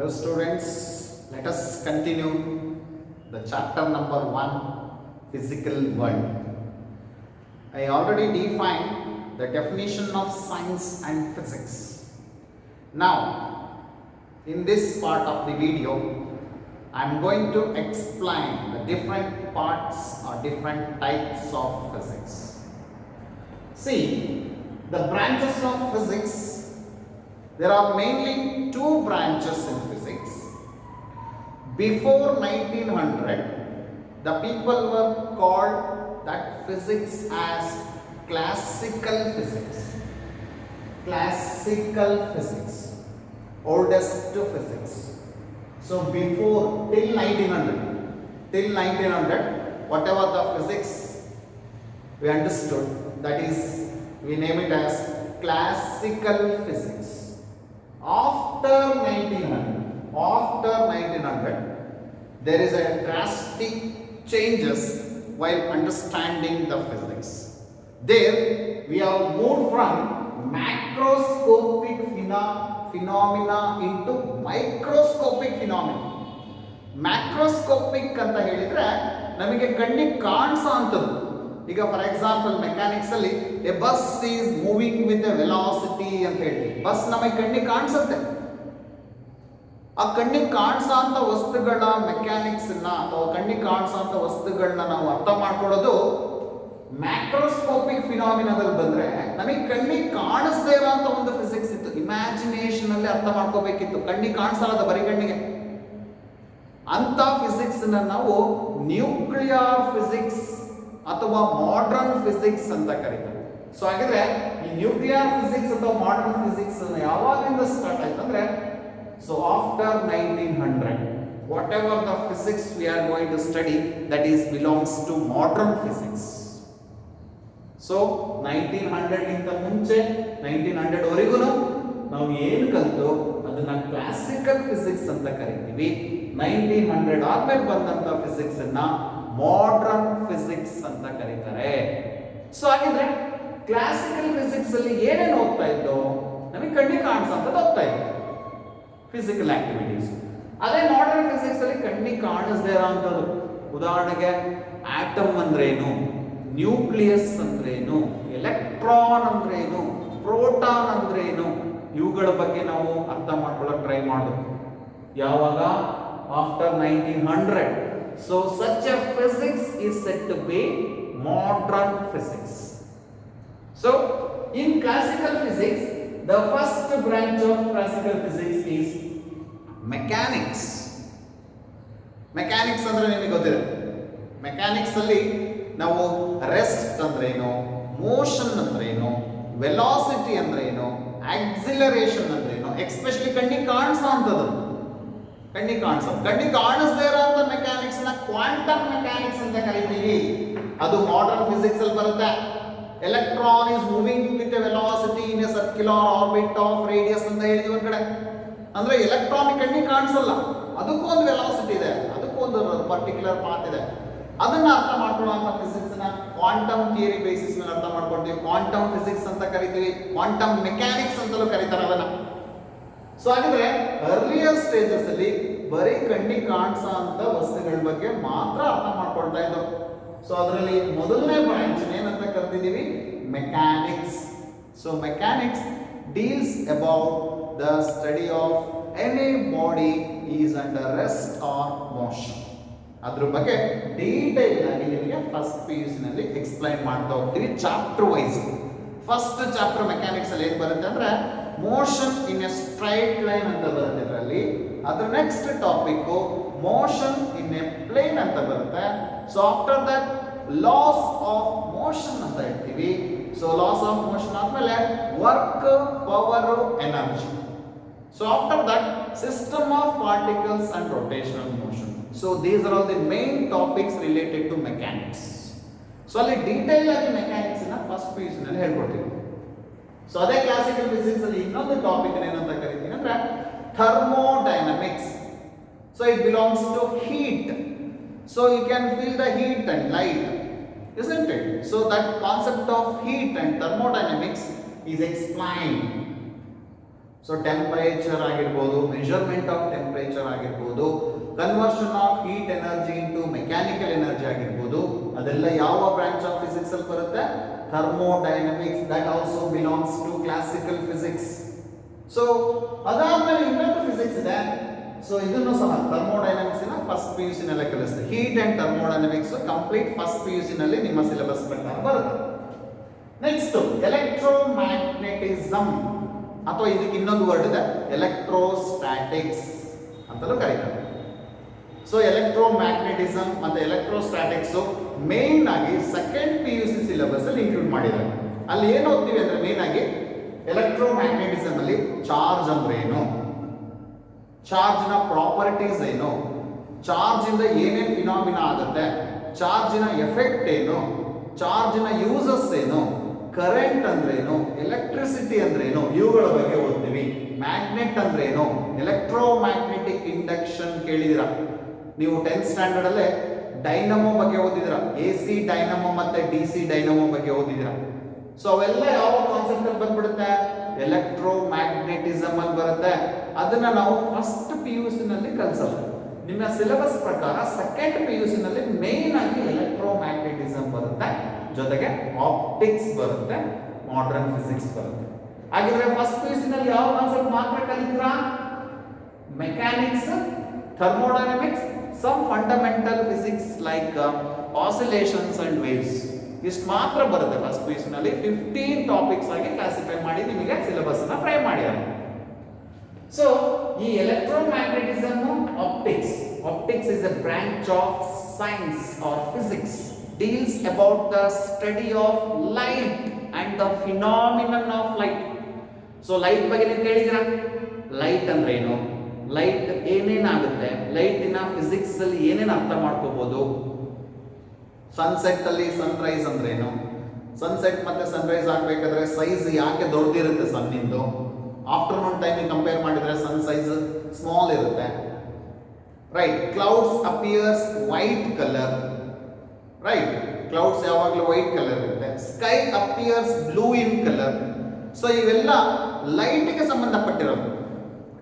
Hello students, let us continue the chapter number 1, physical world. I already defined the definition of science and physics. Now, in this part of the video, I am going to explain the different parts or different types of physics. See, the branches of physics, there are mainly two branches in physics. Before 1900, the people were called that physics as classical physics. Classical physics, oldest physics. So before till 1900, whatever the physics we understood, that is, we name it as classical physics. After 1900, there is a drastic changes while understanding the physics. There we have moved from macroscopic phenomena into microscopic phenomena. Macroscopic ಅಂತ ಹೇಳಿದ್ರೆ ನಮಗೆ ಕಣ್ಣಿಗೆ ಕಾಣಿಸೋ ಅಂಥದ್ದು. ಈಗ for example mechanics ಅಲ್ಲಿ A bus is moving with A velocity ಅಂತ ಹೇಳ್ತೀವಿ. Bus ನಮಗೆ ಕಣ್ಣಿಗೆ ಕಾಣಿಸುತ್ತೆ. ಆ ಕಣ್ಣಿಗೆ ಕಾಣಿಸೋ ಅಂತ ವಸ್ತುಗಳ ಮೆಕ್ಯಾನಿಕ್ಸ್ ಅಥವಾ ಕಣ್ಣಿಗೆ ಕಾಣಿಸೋ ಅಂತ ವಸ್ತುಗಳನ್ನ ನಾವು ಅರ್ಥ ಮಾಡ್ಕೊಳ್ಳೋದು ಮ್ಯಾಕ್ರೋಸ್ಕೋಪಿಕ್ ಫಿನಾಮಿನಾದಲ್ಲಿ ಬಂದ್ರೆ ನಮಗೆ ಕಣ್ಣಿಗೆ ಕಾಣಿಸದೇ ಇರೋಂಥ ಒಂದು ಫಿಸಿಕ್ಸ್ ಇತ್ತು. ಇಮ್ಯಾಜಿನೇಷನ್ ಅಲ್ಲಿ ಅರ್ಥ ಮಾಡ್ಕೋಬೇಕಿತ್ತು. ಕಣ್ಣಿಗೆ ಕಾಣಿಸಲ್ಲ, ಬರೀ ಕಣ್ಣಿಗೆ. ಅಂತ ಫಿಸಿಕ್ಸ್ ನಾವು ನ್ಯೂಕ್ಲಿಯರ್ ಫಿಸಿಕ್ಸ್ ಅಥವಾ ಮಾಡರ್ನ್ ಫಿಸಿಕ್ಸ್ ಅಂತ ಕರೀತಾರೆ. ಸೊ ಹಾಗಿದ್ರೆ ಈ ನ್ಯೂಕ್ಲಿಯರ್ ಫಿಸಿಕ್ಸ್ ಅಥವಾ ಮಾಡರ್ನ್ ಫಿಸಿಕ್ಸ್ ಯಾವಾಗಿಂದ ಸ್ಟಾರ್ಟ್ ಆಯ್ತು ಅಂದ್ರೆ, so after 1900 whatever the physics we are going to study that is belongs to modern physics. So 1900 ಗಿಂತ ಮುಂಚೆ 1900 ವರೆಗೂ ನಾವು ಏನು ಕಲಿತು ಅದನ್ನ ಕ್ಲಾಸಿಕಲ್ ಫಿಸಿಕ್ಸ್ ಅಂತ ಕರಿತೀವಿ. 1900 ಆದ್ಮೇಲೆ ಬಂದಂತ ಫಿಸಿಕ್ಸ್ ಅನ್ನ ಮಾಡರ್ನ್ ಫಿಸಿಕ್ಸ್ ಅಂತ ಕರೀತಾರೆ. ಸೊ ಹಾಗಿದ್ರೆ ಕ್ಲಾಸಿಕಲ್ ಫಿಸಿಕ್ಸ್ ಅಲ್ಲಿ ಏನೇನು ಹೋಗ್ತಾ ಇತ್ತು, ನಮಗೆ ಕಣ್ಣಿಗೆ ಕಾಣಿಸೋಂಥದ್ದು ಹೋಗ್ತಾ ಇತ್ತು, ಫಿಸಿಕಲ್ ಆಕ್ಟಿವಿಟೀಸ್. ಅದೇ ಮಾಡರ್ನ್ ಫಿಸಿಕ್ಸ್ ಅಲ್ಲಿ ಕಣ್ಣಿಗೆ ಕಾಣಿಸದೇ ಇರೋಂಥದ್ದು, ಉದಾಹರಣೆಗೆ ಆಟಮ್ ಅಂದ್ರೇನು, ನ್ಯೂಕ್ಲಿಯಸ್ ಅಂದ್ರೇನು, ಎಲೆಕ್ಟ್ರಾನ್ ಅಂದ್ರೇನು, ಪ್ರೋಟಾನ್ ಅಂದ್ರೇನು, ಇವುಗಳ ಬಗ್ಗೆ ನಾವು ಅರ್ಥ ಮಾಡ್ಕೊಳ್ಳೋಕೆ ಟ್ರೈ ಮಾಡೋದು ಯಾವಾಗ, after 1900. So such a physics is said to be modern physics. So in classical physics, the first branch of classical physics is mechanics. Mechanics ಅಂದ್ರೆ ನಿಮಗೆ ಗೊತ್ತಿದೆ. ಮೆಕ್ಯಾನಿಕ್ಸ್ ಅಲ್ಲಿ ನಾವು ರೆಸ್ಟ್ ಅಂದ್ರೇನು, ಮೋಷನ್ ಅಂದ್ರೇನು, ವೆಲಾಸಿಟಿ ಅಂದ್ರೇನು, ಆಕ್ಸಿಲರೇಷನ್ ಅಂದ್ರೇನು, ಎಕ್ಸ್ಪೆಷಲಿ ಕಣ್ಣಿಗೆ ಕಾಣಿಸೋ ಅಂಥದ್ದು, ಕಣ್ಣಿಗೆ ಕಾಣಿಸದೇ ಇರೋಂಥ ಮೆಕ್ಯಾನಿಕ್ಸ್ ನ ಕ್ವಾಂಟಮ್ ಮೆಕ್ಯಾನಿಕ್ಸ್ ಅಂತ ಕರಿತೀವಿ. ಅದು ಮಾಡರ್ನ್ ಫಿಸಿಕ್ಸ್ ಅಲ್ಲಿ ಬರುತ್ತೆ. Electron is moving with A velocity in a circular orbit of radius ಅಂತ ಹೇಳಿದ್ವಿ ಒಂದ್ ಕಡೆ. ಅಂದ್ರೆ ಎಲೆಕ್ಟ್ರಾನ್ ಕಣ್ಣಿಗೆ ಕಾಣಿಸಲ್ಲ, ಅದಕ್ಕೂ ಒಂದು ವೆಲಾಸಿಟಿ ಇದೆ, ಅದಕ್ಕೂ ಒಂದು ಪರ್ಟಿಕ್ಯುಲರ್ ಪಾತ್ ಇದೆ. ಅದನ್ನ ಅರ್ಥ ಮಾಡ್ಕೊಳ್ಳುವಂತ ಫಿಸಿಕ್ಸ್ ನ ಕ್ವಾಂಟಮ್ ಥಿಯರಿ ಬೇಸಿಸ್ ಮೇಲೆ ಅರ್ಥ ಮಾಡ್ಕೊಳ್ತೀವಿ. ಕ್ವಾಂಟಮ್ ಫಿಸಿಕ್ಸ್ ಅಂತ ಕರಿತೀವಿ, ಕ್ವಾಂಟಮ್ ಮೆಕ್ಯಾನಿಕ್ಸ್ ಅಂತಲೂ ಕರೀತಾರೆ ಅದನ್ನ. ಸೊ ಹಾಗಿದ್ರೆ ಅರ್ಲಿಯರ್ ಸ್ಟೇಜಸ್ ಅಲ್ಲಿ ಬರೀ ಕಣ್ಣಿಗೆ ಕಾಣಿಸೋ ಅಂತ ವಸ್ತುಗಳ ಬಗ್ಗೆ ಮಾತ್ರ ಅರ್ಥ ಮಾಡ್ಕೊಳ್ತಾ ಇದ್ರು. ಸೊ ಅದರಲ್ಲಿ ಮೊದಲನೇ ಬ್ರಾಂಚ್ ಏನಂತ ಕರೆದಿದ್ದೀವಿ, mechanics. So mechanics deals about the study of any body is under rest or motion. ಅದ್ರ ಬಗ್ಗೆ ಡೀಟೇಲ್ ಆಗಿ ನಿಮಗೆ ಫಸ್ಟ್ PUC ನಲ್ಲಿ ಎಕ್ಸ್ಪ್ಲೈನ್ ಮಾಡ್ತಾ ಹೋಗ್ತೀವಿ chapter wise. First chapter mechanics ಅಲ್ಲಿ ಏನ್ ಬರುತ್ತೆ ಅಂದ್ರೆ motion in a straight line ಅಂತ ಬರುತ್ತೆ ಇದರಲ್ಲಿ. ಅದ್ರ next topic motion in a plane ಅಂತ ಬರುತ್ತೆ. So after that laws of motion ಅಂತ ಹೇಳ್ತೀವಿ. ಸೊ ಲಾಸ್ ಆಫ್ ಮೋಷನ್ ಆದ್ಮೇಲೆ work, power, energy. So after that system of particles and rotational motion. So these are all the main topics related to mechanics. So ಅಲ್ಲಿ detail ಆಗಿ mechanics ನ first PUC ನಲ್ಲಿ ಹೇಳ್ಕೊಡ್ತೀವಿ. So ಅದೇ classical physics ಅಲ್ಲಿ ಇನ್ನೊಂದು topic ಏನಂತ ಕರಿತೀನಿ ಅಂದ್ರೆ thermodynamics. So it belongs to heat. So you can feel the heat and light, isn't it? So that concept of heat and thermodynamics is explained. So temperature ಆಗಿರ್ಬೋದು, measurement of temperature ಆಗಿರ್ಬೋದು, conversion of heat energy into mechanical energy ಆಗಿರ್ಬೋದು, ಅದೆಲ್ಲ ಯಾವ branch of physics ಅಲ್ಲಿ ಬರುತ್ತೆ? Thermodynamics. That also belongs to classical physics. So ಅದಾದ್ಮೇಲೆ ಇನ್ನೊಂದು physics ಇದೆ. ಸೊ ಇದನ್ನು ಸಹ thermodynamics first P U C ನಲ್ಲೇ ಕಲಿಸ್ತಾರೆ. Heat and thermodynamics complete first P U C ನಲ್ಲಿ ನಿಮ್ಮ ಸಿಲೆಬಸ್ ಪ್ರಕಾರ ಬರುತ್ತೆ. ನೆಕ್ಸ್ಟ್ ಎಲೆಕ್ಟ್ರೋಮ್ಯಾಗ್ನೆಟಿಸಮ್, ಅಥವಾ ಇದಕ್ಕೆ ಇನ್ನೊಂದು ವರ್ಡ್ ಇದೆ, ಎಲೆಕ್ಟ್ರೋಸ್ಟ್ಯಾಟಿಕ್ಸ್ ಅಂತಲೂ ಕರೀತಾರೆ. ಸೊ ಎಲೆಕ್ಟ್ರೋಮ್ಯಾಗ್ನೆಟಿಸಮ್ ಮತ್ತೆ ಎಲೆಕ್ಟ್ರೋಸ್ಟ್ಯಾಟಿಕ್ಸ್ ಮೇನ್ ಆಗಿ second P U C syllabus ಅಲ್ಲಿ ಇನ್ಕ್ಲೂಡ್ ಮಾಡಿದ್ದಾರೆ. ಅಲ್ಲಿ ಏನು ಓದ್ತೀವಿ ಅಂದ್ರೆ ಮೇನ್ ಆಗಿ ಎಲೆಕ್ಟ್ರೋಮ್ಯಾಗ್ನೆಟಿಸಮ್ ಅಲ್ಲಿ ಚಾರ್ಜ್ ಅಂದ್ರೆ ಏನು, ಚಾರ್ಜ್ ನ ಪ್ರಾಪರ್ಟೀಸ್ ಏನು, ಚಾರ್ಜ್ ಇಂದ ಏನೇನು ಫಿನಾಮಿನಾ ಆಗುತ್ತೆ, ಚಾರ್ಜಿನ ಎಫೆಕ್ಟ್ ಏನು, ಚಾರ್ಜಿನ ಯೂಸಸ್ ಏನು, ಕರೆಂಟ್ ಅಂದ್ರೇನು, ಎಲೆಕ್ಟ್ರಿಸಿಟಿ ಅಂದ್ರೇನು, ಇವುಗಳ ಬಗ್ಗೆ ಓದ್ತೀವಿ. ಮ್ಯಾಗ್ನೆಟ್ ಅಂದ್ರೇನು, ಎಲೆಕ್ಟ್ರೋಮ್ಯಾಗ್ನೆಟಿಕ್ ಇಂಡಕ್ಷನ್ ಕೇಳಿದಿರಾ ನೀವು 10th ಸ್ಟ್ಯಾಂಡರ್ಡ್ ಅಲ್ಲೇ. ಡೈನಮೋ ಬಗ್ಗೆ ಓದಿದಿರಾ, AC ಡೈನಮೋ ಮತ್ತೆ DC ಡೈನಮೋ ಬಗ್ಗೆ ಓದಿದಿರಾ. ಸೊ ಅವೆಲ್ಲ ಯಾವ ಕಾನ್ಸೆಪ್ಟ್ ಅಲ್ಲಿ ಬಂದ್ಬಿಡುತ್ತೆ? ಎಲೆಕ್ಟ್ರೋಮ್ಯಾಗ್ನೆಟಿಸಮ್ ಅಲ್ಲಿ ಬರುತ್ತೆ. ಅದನ್ನ ನಾವು ಫಸ್ಟ್ ಪಿ ಯು ಸಿ ನಲ್ಲಿ ಕಲಿಸಲ್ಲ. ನಿಮ್ಮ ಸಿಲೆಬಸ್ ಪ್ರಕಾರ ಸೆಕೆಂಡ್ ಪಿ ಯು ಸಿ ನಲ್ಲಿ ಮೇನ್ ಆಗಿ ಎಲೆಕ್ಟ್ರೋಮ್ಯಾಗ್ನೆಟಿಸಮ್ ಬರುತ್ತೆ, ಜೊತೆಗೆ ಆಪ್ಟಿಕ್ಸ್ ಬರುತ್ತೆ, ಮಾಡರ್ನ್ ಫಿಸಿಕ್ಸ್ ಬರುತ್ತೆ. ಹಾಗಿದ್ರೆ ಫಸ್ಟ್ ಪಿ ಯು ಸಿ ನಲ್ಲಿ ಯಾವ ಕಾನ್ಸೆಪ್ಟ್ ಮಾತ್ರ ಕಲಿತೀರಾ? Mechanics, thermodynamics, some fundamental physics like oscillations and waves, ಇಷ್ಟು ಮಾತ್ರ ಬರುತ್ತೆ ಫಸ್ಟ್ ಪಿ ಯು ಸಿ ನಲ್ಲಿ. 15 ಟಾಪಿಕ್ಸ್ ಆಗಿ ಕ್ಲಾಸಿಫೈ ಮಾಡಿ ನಿಮಗೆ ಸಿಲೆಬಸ್ ಅನ್ನ ಫ್ರೈ ಮಾಡಿದ್ದಾರೆ. ಸೊ ಈ electromagnetism, optics is a branch of science or physics, deals about the study of light and the phenomenon of light. So light ಬಗ್ಗೆ ನೀವು ಕೇಳಿದಿರಾ? Light ಅಂದ್ರೆ ಏನು, ಲೈಟ್ ಏನೇನಾಗುತ್ತೆ, ಲೈಟಿನ ಫಿಸಿಕ್ಸ್ ಅಲ್ಲಿ ಏನೇನು ಅರ್ಥ ಮಾಡ್ಕೋಬಹುದು, ಸನ್ಸೆಟ್ ಅಲ್ಲಿ ಸನ್ರೈಸ್ ಅಂದ್ರೆ ಏನು, ಸನ್ಸೆಟ್ ಮತ್ತೆ ಸನ್ರೈಸ್ ಆಗ್ಬೇಕಾದ್ರೆ ಸೈಜ್ ಯಾಕೆ ದೊಡ್ಡದಿರುತ್ತೆ ಸನ್ನಿಂದು, ಆಫ್ಟರ್ನೂನ್ ಟೈಮಿಗೆ ಕಂಪೇರ್ ಮಾಡಿದ್ರೆ ಸನ್ ಸೈಜ್ ಸ್ಮಾಲ್ ಇರುತ್ತೆ, right. Clouds appears white colour, right, clouds ಯಾವಾಗಲೂ ವೈಟ್ ಕಲರ್ ಇರುತ್ತೆ. Sky appears blue in colour. So ಇವೆಲ್ಲ ಲೈಟ್ಗೆ ಸಂಬಂಧಪಟ್ಟಿರೋದು.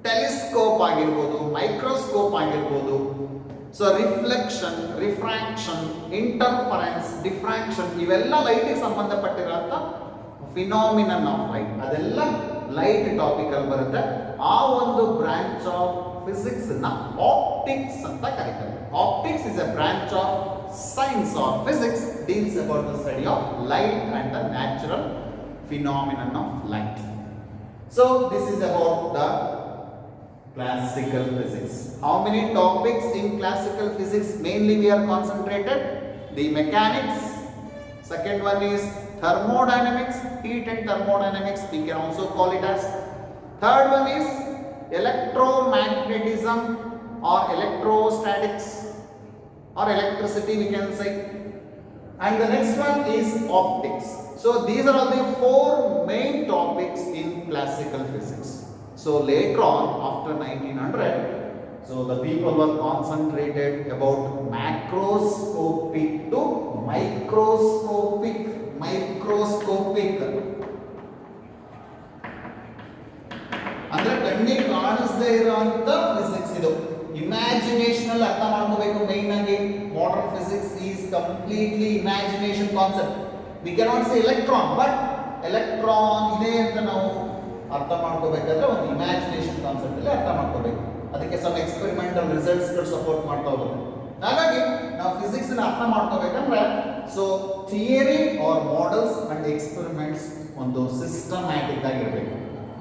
ಟೆಲಿಸ್ಕೋಪ್ ಆಗಿರ್ಬೋದು, ಮೈಕ್ರೋಸ್ಕೋಪ್ ಆಗಿರ್ಬೋದು. So reflection, refraction, interference, diffraction, ಇವೆಲ್ಲ ಲೈಟ್ಗೆ ಸಂಬಂಧಪಟ್ಟಿರೋಂಥ ಫಿನಾಮಿನನ್ ಆಫ್ ಲೈಟ್, ಅದೆಲ್ಲ ಲೈಟ್ ಟಾಪಿಕ್ ಅಲ್ಲಿ ಬರುತ್ತೆ. ಆ ಒಂದು ಬ್ರಾಂಚ್ ಆಫ್ ಫಿಸಿಕ್ಸ್ ನ ಆಪ್ಟಿಕ್ಸ್ ಅಂತ ಕರೀತಾರೆ. Optics is a branch of science or physics, deals about the study of light and the natural phenomenon of light. So this is about the classical physics. How many topics in classical physics mainly we are concentrated? The mechanics, second one is thermodynamics, heat and thermodynamics, we can also call it as. Third one is electromagnetism or electrostatics or electricity we can say, and the next one is optics. So these are all the 4 main topics in classical physics. So later on after 1900, so the people were concentrated about macroscopic to microscopic ಅಂದ್ರೆ ಕಣ್ಣಿಗೆ ಕಾಣಿಸದೇ ಇರುವಂತ physics ಇದು. Imagination ಅಲ್ಲಿ ಅರ್ಥ ಮಾಡ್ಕೋಬೇಕು. Main ಆಗಿ modern physics is completely imagination concept. We cannot say electron, but electron ಇದೆ ಅಂತ ನಾವು ಅರ್ಥ ಮಾಡ್ಕೋಬೇಕಾದ್ರೆ ಒಂದು ಇಮ್ಯಾಜಿನೇಷನ್ ಕಾನ್ಸೆಪ್ಟ್ ಅಲ್ಲಿ ಅರ್ಥ ಮಾಡ್ಕೋಬೇಕು. ಅದಕ್ಕೆ ಸಮ್ ಎಕ್ಸ್ಪೆರಿಮೆಂಟಲ್ ರಿಸಲ್ಟ್ಸ್ ಗಳು ಸಪೋರ್ಟ್ ಮಾಡ್ತಾ ಹೋಗುತ್ತೆ. ಹಾಗಾಗಿ ನಾವು ಫಿಸಿಕ್ಸ್ ನ ಅರ್ಥ ಮಾಡ್ಕೋಬೇಕಂದ್ರೆ so theory or models and experiments ಒಂದು ಸಿಸ್ಟಮ್ಯಾಟಿಕ್ ಆಗಿರಬೇಕು.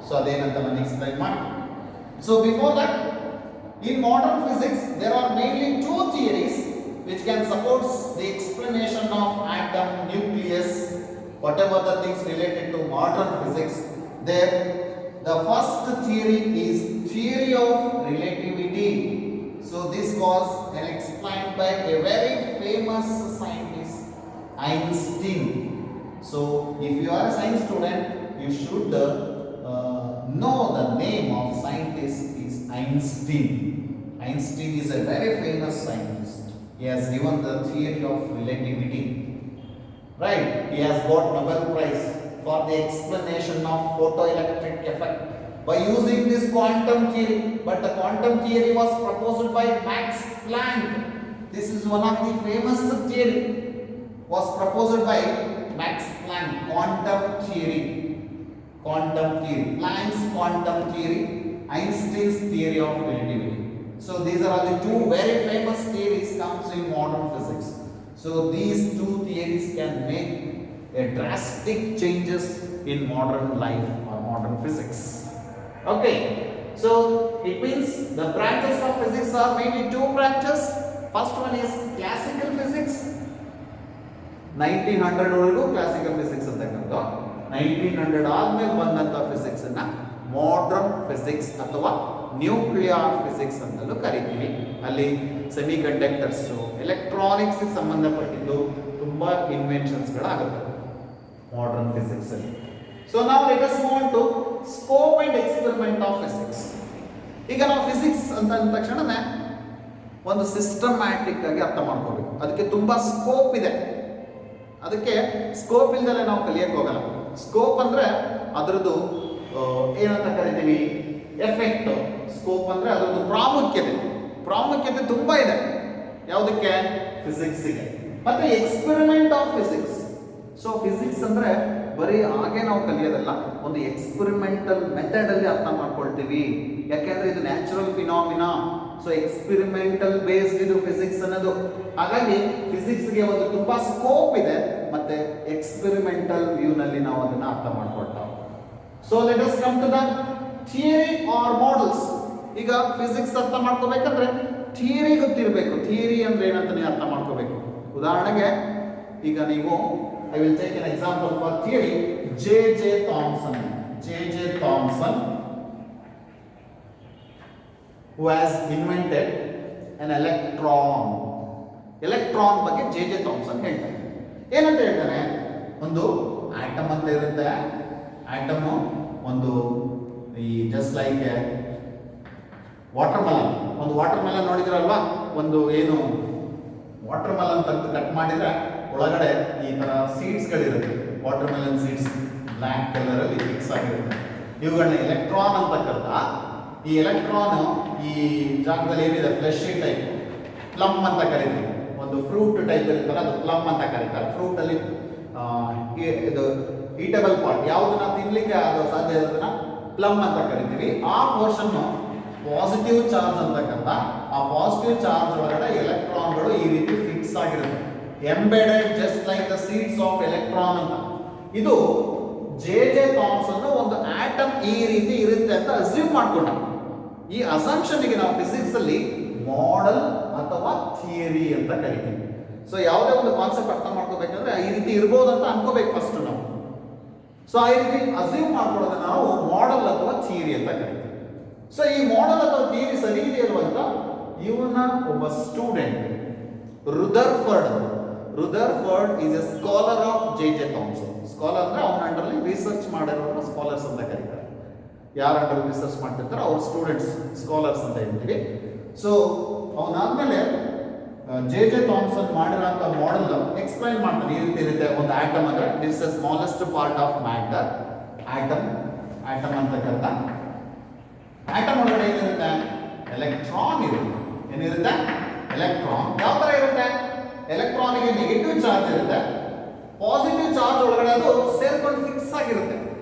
ಸೊ ಅದೇನಂತ ನಾನು ಎಕ್ಸ್ಪ್ಲೈನ್ ಮಾಡ್ತೀನಿ. So before that, in modern physics there are mainly 2 theories which can support the explanation of atom, nucleus, whatever the things related to modern physics. There the first theory is theory of relativity. So this was explained by a very famous scientist, Einstein. So if you are a science student, you should know the name of scientist is Einstein. Einstein is a very famous scientist. He has given the theory of relativity. Right? He has got Nobel Prize for the explanation of photoelectric effect. by using this quantum theory, but the quantum theory was proposed by Max Planck. This is one of the famous theory was proposed by Max Planck. Quantum theory, Planck's quantum theory, Einstein's theory of relativity. So these are the two very famous theories comes in modern physics. So these two theories can make a drastic changes in modern life or modern physics. Okay, so it means the branches of physics are mainly two branches. First one is classical physics. 1900 ವರೆಗೂ classical physics ಅಂತ ಕರೆದು 1900 ಆದ್ಮೇಲೆ ಬಂದಂತ physics ಅನ್ನ modern physics ಅಥವಾ nuclear physics ಅಂತಲೂ ಕರಿತೀವಿ. ಅಲ್ಲಿ ಸೆಮಿ ಕಂಡಕ್ಟರ್ಸ್, ಎಲೆಕ್ಟ್ರಾನಿಕ್ಸ್ ಸಂಬಂಧಪಟ್ಟಿದ್ದು ತುಂಬಾ ಇನ್ವೆನ್ಷನ್ಸ್ ಗಳಾಗುತ್ತೆ ಮಾಡರ್ನ್ ಫಿಸಿಕ್ಸ್ ಅಲ್ಲಿ. ಸೊ ನಾವು let us move on to scope and experiment of physics. ಈಗ ನಾವು ಫಿಸಿಕ್ಸ್ ಅಂತ ಅಂದ ತಕ್ಷಣನೇ ಒಂದು ಸಿಸ್ಟಮ್ಯಾಟಿಕ್ ಆಗಿ ಅರ್ಥ ಮಾಡ್ಕೋಬೇಕು. ಅದಕ್ಕೆ ತುಂಬಾ ಸ್ಕೋಪ್ ಇದೆ. ಅದಕ್ಕೆ ಸ್ಕೋಪ್ ಇಲ್ದಲೆ ನಾವು ಕಲಿಯಕ್ಕೆ ಹೋಗಲ್ಲ. ಸ್ಕೋಪ್ ಅಂದ್ರೆ ಅದರದ್ದು ಏನಂತ ಕರಿತೀವಿ, ಎಫೆಕ್ಟ್. ಸ್ಕೋಪ್ ಅಂದ್ರೆ ಅದರದ್ದು ಪ್ರಾಮುಖ್ಯತೆ ತುಂಬಾ ಇದೆ. ಯಾವುದಕ್ಕೆ? ಫಿಸಿಕ್ಸ್ಗೆ. ಮತ್ತೆ experiment of physics. So physics ಅಂದ್ರೆ ಬರೀ ಹಾಗೆ ನಾವು ಕಲಿಯೋದಲ್ಲ, ಒಂದು ಎಕ್ಸ್ಪೆರಿಮೆಂಟಲ್ ಮೆಥಡ್ ಅಲ್ಲಿ ಅರ್ಥ ಮಾಡ್ಕೊಳ್ತೀವಿ. ಯಾಕೆಂದ್ರೆ ಇದು natural phenomena. So experimental based ಇದು ಫಿಸಿಕ್ಸ್ ಅನ್ನೋದು. ಹಾಗಾಗಿ ಫಿಸಿಕ್ಸ್ಗೆ ಒಂದು ತುಂಬಾ ಸ್ಕೋಪ್ ಇದೆ, ಮತ್ತೆ ಎಕ್ಸ್ಪೆರಿಮೆಂಟಲ್ ವ್ಯೂ ನಲ್ಲಿ ನಾವು ಅದನ್ನ ಅರ್ಥ ಮಾಡ್ಕೊಳ್ತಾವೆ. So let us come to the theory or models. ಈಗ ಫಿಸಿಕ್ಸ್ ಅರ್ಥ ಮಾಡ್ಕೋಬೇಕಂದ್ರೆ ಥಿಯರಿ ಗೊತ್ತಿರಬೇಕು. ಥಿಯರಿ ಅಂದ್ರೆ ಏನಂತ ನೀವು ಅರ್ಥ ಮಾಡ್ಕೋಬೇಕು. ಉದಾಹರಣೆಗೆ ಈಗ ನೀವು I will take an example for theory. J.J. Thomson, who has invented an electron. Electron ಬಗ್ಗೆ J.J. Thomson ಹೇಳ್ತಾರೆ. ಏನಂತ ಹೇಳ್ತಾರೆ? ಒಂದು ಆಟಮ್ ಅಂತ ಇರುತ್ತೆ. ಆಟಮ್ ಒಂದು ಈ ಜಸ್ಟ್ ಲೈಕ್ ವಾಟರ್ ಮೆಲನ್. ಒಂದು ವಾಟರ್ ಮೆಲನ್ ನೋಡಿದ್ರಲ್ವಾ? ಒಂದು ಏನು ವಾಟರ್ ಮೆಲನ್ ತಂದು ಕಟ್ ಮಾಡಿದ್ರೆ ಒಳಗಡೆ ಈ ತರ ಸೀಡ್ಸ್ ಗಳಿರುತ್ತೆ. Watermelon seeds black colour ಅಲ್ಲಿ ಫಿಕ್ಸ್ ಆಗಿರುತ್ತೆ. ಇವುಗಳನ್ನ ಎಲೆಕ್ಟ್ರಾನ್ ಅಂತ ಕರೆದ. ಈ ಎಲೆಕ್ಟ್ರಾನ್ ಈ ಜಾಗದಲ್ಲಿ ಏನಿದೆ ಫ್ಲೆಶ್ ಟೈಪ್, ಪ್ಲಮ್ ಅಂತ ಕರೀತೀವಿ. ಒಂದು ಫ್ರೂಟ್ ಟೈಪ್ ಇರುತ್ತಲ್ಲ, ಅದು ಪ್ಲಮ್ ಅಂತ ಕರೀತಾರೆ. ಫ್ರೂಟ್ ಅಲ್ಲಿ ಇದು ಈಟಬಲ್ ಪಾರ್ಟ್, ಯಾವುದನ್ನ ತಿನ್ಲಿಕ್ಕೆ ಅದು ಸಾಧ್ಯ ಇರೋದನ್ನ ಪ್ಲಮ್ ಅಂತ ಕರಿತೀವಿ. ಆ ಪೋರ್ಷನ್ ಪಾಸಿಟಿವ್ ಚಾರ್ಜ್ ಅಂತ ಕರೆದ. ಆ ಪಾಸಿಟಿವ್ ಚಾರ್ಜ್ ಒಳಗಡೆ ಎಲೆಕ್ಟ್ರಾನ್ಗಳು ಈ ರೀತಿ ಫಿಕ್ಸ್ ಆಗಿರುತ್ತೆ. Embedded just like the seeds of electron ಅಂತ. ಇದು J.J. ಥಾಮ್ಸನ್ ಒಂದು ಆಟಮ್ ಈ ರೀತಿ ಇರುತ್ತೆ ಅಂತ ಅಸ್ಯೂಮ್ ಮಾಡ್ಕೊಂಡ. ಈ ಅಸಂಪ್ಷನ್ ಗೆ ನಾವು ಫಿಸಿಕ್ಸ್ ಅಲ್ಲಿ ಮಾಡೆಲ್ ಅಥವಾ ಥಿಯರಿ ಅಂತ ಕರಿತೀವಿ. ಸೊ ಯಾವುದೇ ಒಂದು ಕಾನ್ಸೆಪ್ಟ್ ಅರ್ಥ ಮಾಡ್ಕೋಬೇಕಂದ್ರೆ ಈ ರೀತಿ ಇರ್ಬೋದು ಅಂತ ಅನ್ಕೋಬೇಕು ಫಸ್ಟ್ ನಾವು. ಸೊ ಆ ರೀತಿ ಅಸ್ಯೂಮ್ ಮಾಡ್ಕೊಳ್ಳೋದನ್ನ ನಾವು ಮಾಡೆಲ್ ಅಥವಾ ಥಿಯರಿ ಅಂತ ಕರಿತೀವಿ. ಸೊ ಈ ಮಾಡೆಲ್ ಅಥವಾ ಥಿಯರಿ ಸರಿ ಇದೆ ಅಲ್ವಾ ಅಂತ ಇವನ ಒಬ್ಬ student Rutherford is a scholar of J.J. Thomson. Scholar ಅಂದ್ರೆ ಅವನ ಅಂಡರ್ಲಿ ರಿಸರ್ಚ್ ಮಾಡಿರೋರು ಸ್ಕಾಲರ್ಸ್ ಅಂತ ಕರೀತಾರೆ. ಯಾರ ಅಂಡರ್ ರಿಸರ್ಚ್ ಮಾಡ್ತಿರ್ತಾರೆ ಅವ್ರ ಸ್ಟೂಡೆಂಟ್ಸ್ ಸ್ಕಾಲರ್ಸ್ ಅಂತ ಹೇಳ್ತೀವಿ. ಸೊ ಅವನಾದ್ಮೇಲೆ J.J. ಥಾಮ್ಸನ್ ಮಾಡಿರೋಂಥ ಮಾಡೆಲ್ ಎಕ್ಸ್ಪ್ಲೈನ್ ಮಾಡ್ತಾನೆ. ಈ ರೀತಿ ಇರುತ್ತೆ. ಒಂದು ಆಟಮ್ ಅಂದ್ರೆ this the smallest part of matter. Atom ಅಂತ ಕರೆದ. ಆಟಮ್ ಒಳಗಡೆ ಏನಿರುತ್ತೆ? ಎಲೆಕ್ಟ್ರಾನ್ ಇರುತ್ತೆ. ಏನಿರುತ್ತೆ? ಎಲೆಕ್ಟ್ರಾನ್. ಯಾವ ತರ ಇರುತ್ತೆ? ಎಲೆಕ್ಟ್ರಾನ್ಗೆ ನೆಗೆಟಿವ್ ಚಾರ್ಜ್ ಇರುತ್ತೆ. ಪಾಸಿಟಿವ್ ಚಾರ್ಜ್ ಒಳಗಡೆ ಅದು ಸೇರ್ಕೊಂಡು ಫಿಕ್ಸ್ ಆಗಿರುತ್ತೆ.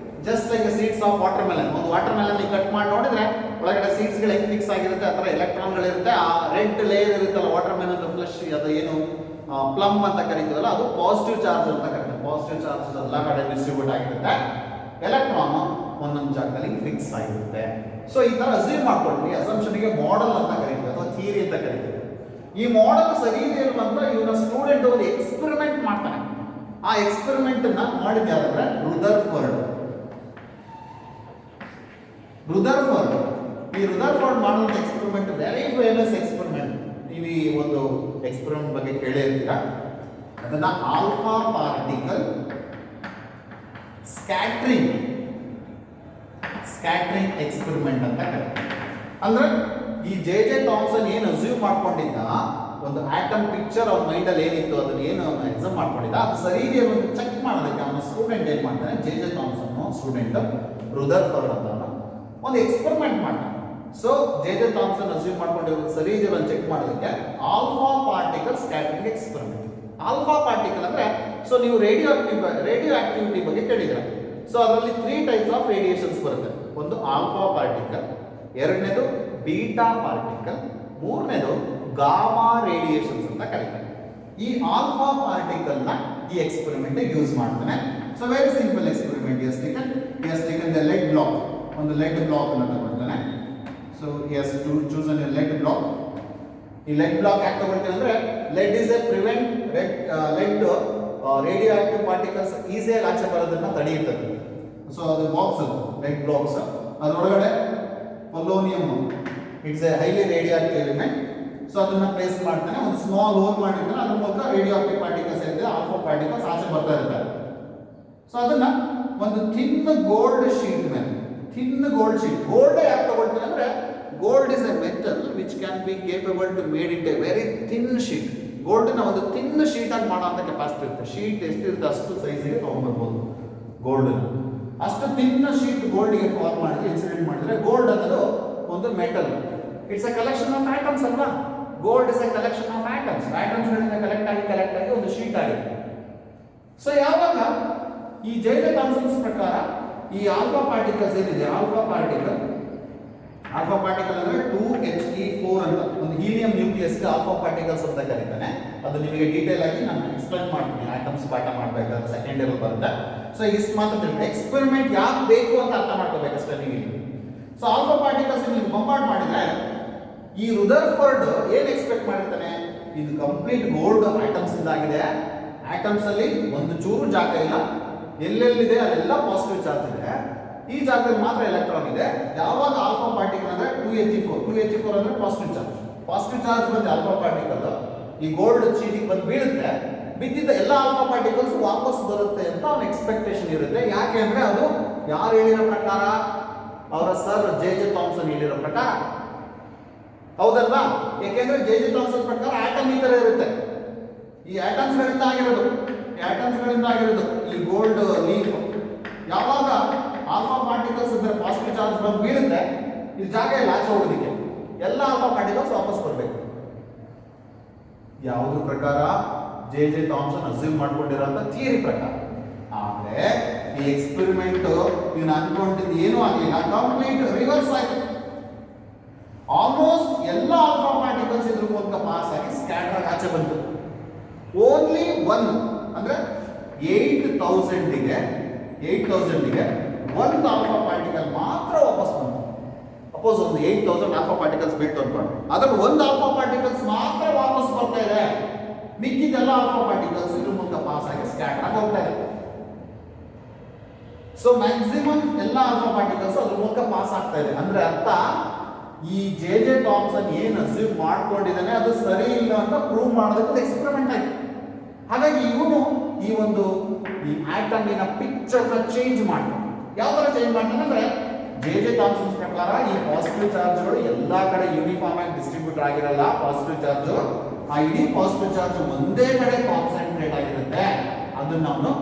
Just like seeds of water melon. ಒಂದು ವಾಟರ್ ಮೆಲನ್ ಕಟ್ ಮಾಡಿ ನೋಡಿದ್ರೆ ಒಳಗಡೆ ಸೀಡ್ಸ್ ಗಳು ಹೆಂಗ್ ಫಿಕ್ಸ್ ಆಗಿರುತ್ತೆ, ಆ ತರ ಎಲೆಕ್ಟ್ರಾನ್ಗಳಿರುತ್ತೆ. ಆ ರೆಡ್ ಲೇಯರ್ ಇರುತ್ತಲ್ಲ ವಾಟರ್ ಮೆಲನ್ ಫ್ಲಶ್, ಅದು ಏನು ಪ್ಲಮ್ ಅಂತ ಕರೀತೀವಲ್ಲ, ಅದು ಪಾಸಿಟಿವ್ ಚಾರ್ಜ್ ಅಂತ ಕರೀತಾರೆ. ಪಾಸಿಟಿವ್ ಚಾರ್ಜ್ ಎಲ್ಲ ಕಡೆ ಡಿಸ್ಟ್ರಿಬ್ಯೂಟ್ ಆಗಿರುತ್ತೆ. ಎಲೆಕ್ಟ್ರಾನ್ ಒಂದೊಂದು ಜಾಗದಲ್ಲಿ ಫಿಕ್ಸ್ ಆಗಿರುತ್ತೆ. ಸೊ ಈ ತರ ಅಸ್ಯೂಮ್ ಮಾಡ್ಕೊಂಡ್ವಿ. ಅಸಂಪ್ಷನ್ಗೆ ಮಾಡೆಲ್ ಅಂತ ಕರೀತೀವಿ ಅಥವಾ ಥಿಯರಿ ಅಂತ ಕರೀತೀವಿ. ಈ ಮಾಡೆಲ್ ಸರಿ ಇದೆ ಅಂತ ಇವನ ಸ್ಟೂಡೆಂಟ್ ಒಂದು ಎಕ್ಸ್ಪೆರಿಮೆಂಟ್ ಮಾಡ್ತಾನೆ. ಆ ಎಕ್ಸ್ಪೆರಿಮೆಂಟ್ ನ ಮಾಡಿದ ಯಾರಂದ್ರೆ ರುದರ್ಫರ್ಡ್. ಈ ರುದರ್ಫರ್ಡ್ ಮಾಡೋ ಎಕ್ಸ್ಪೆರಿಮೆಂಟ್ ವೆರಿ ಫೇಮಸ್ ಎಕ್ಸ್ಪೆರಿಮೆಂಟ್. ನೀವು ಈ ಒಂದು ಎಕ್ಸ್ಪೆರಿಮೆಂಟ್ ಬಗ್ಗೆ ಕೇಳೇ ಇರ್ತೀರಾ. ಅದನ್ನ ಆಲ್ಫಾ ಪಾರ್ಟಿಕಲ್ ಸ್ಕ್ಯಾಟ್ರಿಂಗ್ ಎಕ್ಸ್ಪೆರಿಮೆಂಟ್ ಅಂತ ಕರೀತಾರೆ. ಅಂದ್ರೆ ಈ J.J. ಥಾಮ್ಸನ್ ಏನು ಅಸ್ಯೂಮ್ ಮಾಡ್ಕೊಂಡಿದ್ದ, ಒಂದು ಆಟಮ್ ಪಿಕ್ಚರ್ ಅವ್ರ ಮೈಂಡ್ ಅಲ್ಲಿ ಏನಿತ್ತು ಅದನ್ನ ಏನು ಎಕ್ಸಾಮ್ ಮಾಡ್ಕೊಂಡಿದ್ದ, ಅದು ಸರಿ ಇದೆ ಅಂತ ಚೆಕ್ ಮಾಡೋದಕ್ಕೆ ಅವನ ಸ್ಟೂಡೆಂಟ್ ಏನ್ ಮಾಡ್ತಾನೆ, J.J. ಥಾಮ್ಸನ್ ಸ್ಟೂಡೆಂಟ್ ರುದರ್ಫರ್ಡ್ ಅಂತ ಒಂದು ಎಕ್ಸ್ಪೆರಿಮೆಂಟ್ ಮಾಡ್ತಾನೆ. ಸೊ ಜೆ ಥಾಮ್ಸನ್ ಅಸ್ಯೂಮ್ ಮಾಡ್ಕೊಂಡಿರೋದು ಸರಿ ಇದೆಯಲ್ಲ ಅಂತ ಚೆಕ್ ಮಾಡೋದಕ್ಕೆ alpha particle scattering experiment. Alpha particle ಅಂದ್ರೆ ಸೊ ನೀವು ರೇಡಿಯೋ ಆಕ್ಟಿವಿಟಿ ಬಗ್ಗೆ ಕೇಳಿದ್ರೆ ಸೊ ಅದರಲ್ಲಿ 3 ಟೈಪ್ಸ್ ಆಫ್ ರೇಡಿಯೇಷನ್ಸ್ ಬರುತ್ತೆ. ಒಂದು ಆಲ್ಫಾ ಪಾರ್ಟಿಕಲ್, ಎರಡನೇದು ಬೀಟಾ ಪಾರ್ಟಿಕಲ್, ಮೂರನೇದು ಗಾಮಾ ರೇಡಿಯೇಷನ್ಸ್ ಅಂತ ಕರೀತಾರೆ. ಈ ಆಲ್ಫಾ ಪಾರ್ಟಿಕಲ್ ನ ಈ ಎಕ್ಸ್ಪೆರಿಮೆಂಟ್ ಯೂಸ್ ಮಾಡ್ತಾನೆ. So very simple experiment. He's taken the lead block, ಒಂದು ಲೆಡ್ ಬ್ಲಾಕ್ ಅನ್ನು ತಗೊಳ್ತಾನೆ. So he's to choose an lead block. ಈ ಲೆಡ್ ಬ್ಲಾಕ್ ಯಾಕೆ ತಗೊಳ್ತೇನೆ ಅಂದ್ರೆ lead is a prevent lead radio active particles ಈಸಿಯಾಗಿ ಆಚೆ ಬರೋದನ್ನ ತಡೆಯುತ್ತದೆ. ಸೊ ಅದು ಬಾಕ್ಸ್ ಲೆಡ್ ಬ್ಲಾಕ್ಸ್, ಅದರೊಳಗಡೆ polonium it's A highly radioactive element. So ಅದನ್ನ ಪ್ಲೇಸ್ ಮಾಡ್ತಾನೆ, ಒಂದು ಸ್ಮಾಲ್ ಹೋಲ್ ಮಾಡಿರ್ತಾನೆ, ಅದ್ರ ಮೂಲಕ ರೇಡಿಯೋ ಆಕ್ಟಿವ್ ಪಾರ್ಟಿಕಲ್ಸ್ ಏನಿದೆ ಆಲ್ಫಾ ಪಾರ್ಟಿಕಲ್ಸ್ ಆಚೆ ಬರ್ತಾ ಇರ್ತಾರೆ. ಸೊ ಅದನ್ನ ಒಂದು ಥಿನ್ ಗೋಲ್ಡ್ ಶೀಟ್ ಮೇಲೆ, ಥಿನ್ ಗೋಲ್ಡ್ ಶೀಟ್, ಗೋಲ್ಡ್ ಯಾಕೆ ತಗೊಳ್ತಾನೆ ಅಂದ್ರೆ gold is a metal which can be capable to made it a very thin sheet. Gold ನ ಒಂದು ಥಿನ್ ಶೀಟ್ ಆಗಿ ಮಾಡುವಂತ ಕೆಪಾಸಿಟಿ ಇರುತ್ತೆ. ಶೀಟ್ ಎಷ್ಟಿರುತ್ತೆ ಅಷ್ಟು ಸೈಜ್ಗೆ ತಗೊಂಡ್ಬರ್ಬೋದು ಗೋಲ್ಡ್. ಅಷ್ಟು ಥಿನ್ ಶೀಟ್ ಗೋಲ್ಡ್ಗೆ ಫಾರ್ಮ್ ಮಾಡಿದ್ರೆ ಇನ್ಸಿಡೆಂಟ್ ಮಾಡಿದ್ರೆ ಗೋಲ್ಡ್ ಅನ್ನೋದು ಒಂದು metal. It's a collection of atoms ಅಲ್ವಾ. Gold is a collection of atoms. Atoms ಗಳಿಂದ ಕಲೆಕ್ಟ್ ಆಗಿ ಒಂದು ಶೀಟ್ ಆಗಿದೆ. ಸೊ ಯಾವಾಗ ಈ ಜೆ ಥಾಮ್ಸನ್ಸ್ ಪ್ರಕಾರ ಈ ಆಲ್ಫಾ ಪಾರ್ಟಿಕಲ್ಸ್ ಏನಿದೆ, ಆಲ್ಫಾ ಪಾರ್ಟಿಕಲ್ ಅಂದ್ರೆ 2He4 ಅಂತ ಒಂದು ಹೀಲಿಯಂ ನ್ಯೂಕ್ಲಿಯಸ್ ಆಲ್ಫಾ ಪಾರ್ಟಿಕಲ್ಸ್ ಅಂತ ಕರೀತಾನೆ. ಅದು ನಿಮಗೆ ಡೀಟೇಲ್ ಆಗಿ ನಾನು ಎಕ್ಸ್ಪ್ಲೈನ್ ಮಾಡ್ತೀನಿ ಆಟಮ್ಸ್ ಪಾಠ ಮಾಡಬೇಕಾದ್ರೆ ಸೆಕೆಂಡ್ ಇಯರ್ ಬರುತ್ತೆ. ಸೊ ಇಷ್ಟು ಮಾತ್ರ ಎಕ್ಸ್ಪೆರಿಮೆಂಟ್ ಯಾಕೆ ಬೇಕು ಅಂತ ಅರ್ಥ ಮಾಡ್ಕೋಬೇಕಷ್ಟೇ ನೀವು. ಸೊ ಆಲ್ಫಾ ಪಾರ್ಟಿಕಲ್ಸ್ ನೀವು ಬಂಬಾರ್ಡ್ ಮಾಡಿದ್ರೆ ಈ ರುದರ್ಫರ್ಡ್ ಏನ್ ಎಕ್ಸ್ಪೆಕ್ಟ್ ಮಾಡಿರ್ತಾನೆ, ಇದು ಕಂಪ್ಲೀಟ್ ಗೋಲ್ಡ್ ಆಟಮ್ಸ್ ಇಂದ ಆಗಿದೆ. ಆಟಮ್ಸ್ ಅಲ್ಲಿ ಒಂದು ಚೂರು ಜಾಗ ಇಲ್ಲ, ಎಲ್ಲೆಲ್ಲಿದೆ ಅಲ್ಲೆಲ್ಲ ಪಾಸಿಟಿವ್ ಚಾರ್ಜ್ ಇದೆ, ಈ ಜಾಗದಲ್ಲಿ ಮಾತ್ರ ಎಲೆಕ್ಟ್ರಾನ್ ಇದೆ. ಯಾವಾಗ ಆಲ್ಫಾ ಪಾರ್ಟಿಕಲ್ ಅಂದ್ರೆ 2He4 ಅಂದ್ರೆ ಪಾಸಿಟಿವ್ ಚಾರ್ಜ್ ಬಂದು ಆಲ್ಫಾ ಪಾರ್ಟಿಕಲ್ ಈ ಗೋಲ್ಡ್ ಶೀಟಿಗೆ ಬಂದು ಬೀಳುತ್ತೆ, ಬಿದ್ದಿದ್ದ ಎಲ್ಲ ಆಲ್ಫಾ ಪಾರ್ಟಿಕಲ್ಸ್ ವಾಪಸ್ ಬರುತ್ತೆ ಅಂತ ಅವನ ಎಕ್ಸ್ಪೆಕ್ಟೇಷನ್ ಇರುತ್ತೆ. ಯಾಕೆ ಅಂದ್ರೆ ಅದು ಯಾರು ಹೇಳಿರೋ ಪ್ರಕಾರ, ಅವರ ಸರ್ ಜೆ ಥಾಮ್ಸನ್ ಹೇಳಿರೋ ಪ್ರಕಾರ, ಹೌದಲ್ವಾ? ಯಾಕೆಂದ್ರೆ ಜೆ ಥಾಮ್ಸನ್ ಪ್ರಕಾರ ಆಟಮ್ ಈ ತರ ಇರುತ್ತೆ. ಈ ಆಟಮ್ಸ್ ಗಳಿಂದ ಆಗಿರೋದು ಈ ಗೋಲ್ಡ್ ಲೀಫ್. ಯಾವಾಗ ಆಲ್ಫಾ ಪಾರ್ಟಿಕಲ್ಸ್ ಅಂದ್ರೆ ಪಾಸಿಟಿವ್ ಚಾರ್ಜ್ ಬಂದು ಬೀಳುತ್ತೆ, ಈ ಜಾಗ ಇಲ್ಲ ಆಚೆ ಹೋಗೋದಕ್ಕೆ, ಎಲ್ಲ ಆಲ್ಫಾ ಪಾರ್ಟಿಕಲ್ಸ್ ವಾಪಸ್ ಬರಬೇಕು. ಯಾವುದ್ರ ಪ್ರಕಾರ? ಜೆ ಥಾಮ್ಸನ್ ಅಸ್ಯೂಮ್ ಮಾಡ್ಕೊಂಡಿರೋಂಥ ಥಿಯರಿ ಪ್ರಕಾರ. ಆದ್ರೆ ಈ ಎಕ್ಸ್ಪೆರಿಮೆಂಟ್ ಇವನು ಅನ್ಕೊಂಡಿದ್ದು ಏನೂ ಆಗಲಿಲ್ಲ, ಕಂಪ್ಲೀಟ್ ರಿವರ್ಸ್ ಆಯ್ತು. ಆಲ್ಮೋಸ್ಟ್ ಎಲ್ಲ ಆಲ್ಫಾ ಪಾರ್ಟಿಕಲ್ಸ್ ಇದ್ರ ಮೂಲಕ ಪಾಸ್ ಆಗಿ ಸ್ಕ್ಯಾಟರ್ ಆಚೆ ಬಂತು. ಓನ್ಲಿ ಒನ್ ಅಂದ್ರೆ 8,000ಗೆ ಒಂದು ಆಲ್ಫಾ ಪಾರ್ಟಿಕಲ್ ಮಾತ್ರ ವಾಪಸ್ ಬಂತು. ಸಪೋಸ್ ಒಂದು 8,000 ಆಲ್ಫಾ ಪಾರ್ಟಿಕಲ್ಸ್ ಬಿಟ್ಟು ಅನ್ಕೊಂಡು ಅದ್ರಲ್ಲಿ ಒಂದು ಆಲ್ಫಾ ಪಾರ್ಟಿಕಲ್ಸ್ ಮಾತ್ರ ವಾಪಸ್ ಬರ್ತಾ ಇದೆ, ಮಿಕ್ಕಿದೆಲ್ಲ ಆಲ್ಫಾ ಪಾರ್ಟಿಕಲ್ಸ್ ಇದ್ರ ಮೂಲಕ ಪಾಸ್ ಆಗಿ ಸ್ಕ್ಯಾಟರ್ ಆಗಿ ಹೋಗ್ತಾ ಇದೆ. ಸೊ ಮ್ಯಾಕ್ಸಿಮಮ್ ಎಲ್ಲ ಆಲ್ಫಾ ಪಾರ್ಟಿಕಲ್ಸ್ ಅದ್ರ ಮೂಲಕ ಪಾಸ್ ಆಗ್ತಾ ಇದೆ. ಅಂದ್ರೆ ಅರ್ಥ ಈ ಜೆ ಥಾಮ್ಸನ್ ಏನ್ ಅಸ್ಯೂಮ್ ಮಾಡ್ಕೊಂಡಿದ್ದಾನೆ ಅದು ಸರಿ ಇಲ್ಲ ಅಂತ ಪ್ರೂವ್ ಮಾಡೋದಕ್ಕೆ ಎಕ್ಸ್ಪೆರಿಮೆಂಟ್ ಆಯ್ತು. ಹಾಗಾಗಿ ಇವನು ಈ ಆಟಮಿನ ಪಿಕ್ಚರ್ ನ ಚೇಂಜ್ ಮಾಡ್ತಾನೆ. ಯಾವ ತರ ಚೇಂಜ್ ಮಾಡ್ತಾನೆ ಅಂದ್ರೆ ಜೆ ಥಾಮ್ಸನ್ ಪ್ರಕಾರ ಈ ಪಾಸಿಟಿವ್ ಚಾರ್ಜ್ಗಳು ಎಲ್ಲಾ ಕಡೆ ಯೂನಿಫಾರ್ಮ್ ಆಗಿ ಡಿಸ್ಟ್ರಿಬ್ಯೂಟ್ ಆಗಿರಲ್ಲ. ಪಾಸಿಟಿವ್ ಚಾರ್ಜ್ ಆ ಇಡೀ ಪಾಸಿಟಿವ್ ಚಾರ್ಜ್ ಒಂದೇ ಕಡೆ ಕಾನ್ಸಂಟ್ರೇಟ್ ಆಗಿರುತ್ತೆ. ಅದನ್ನ ಅವನು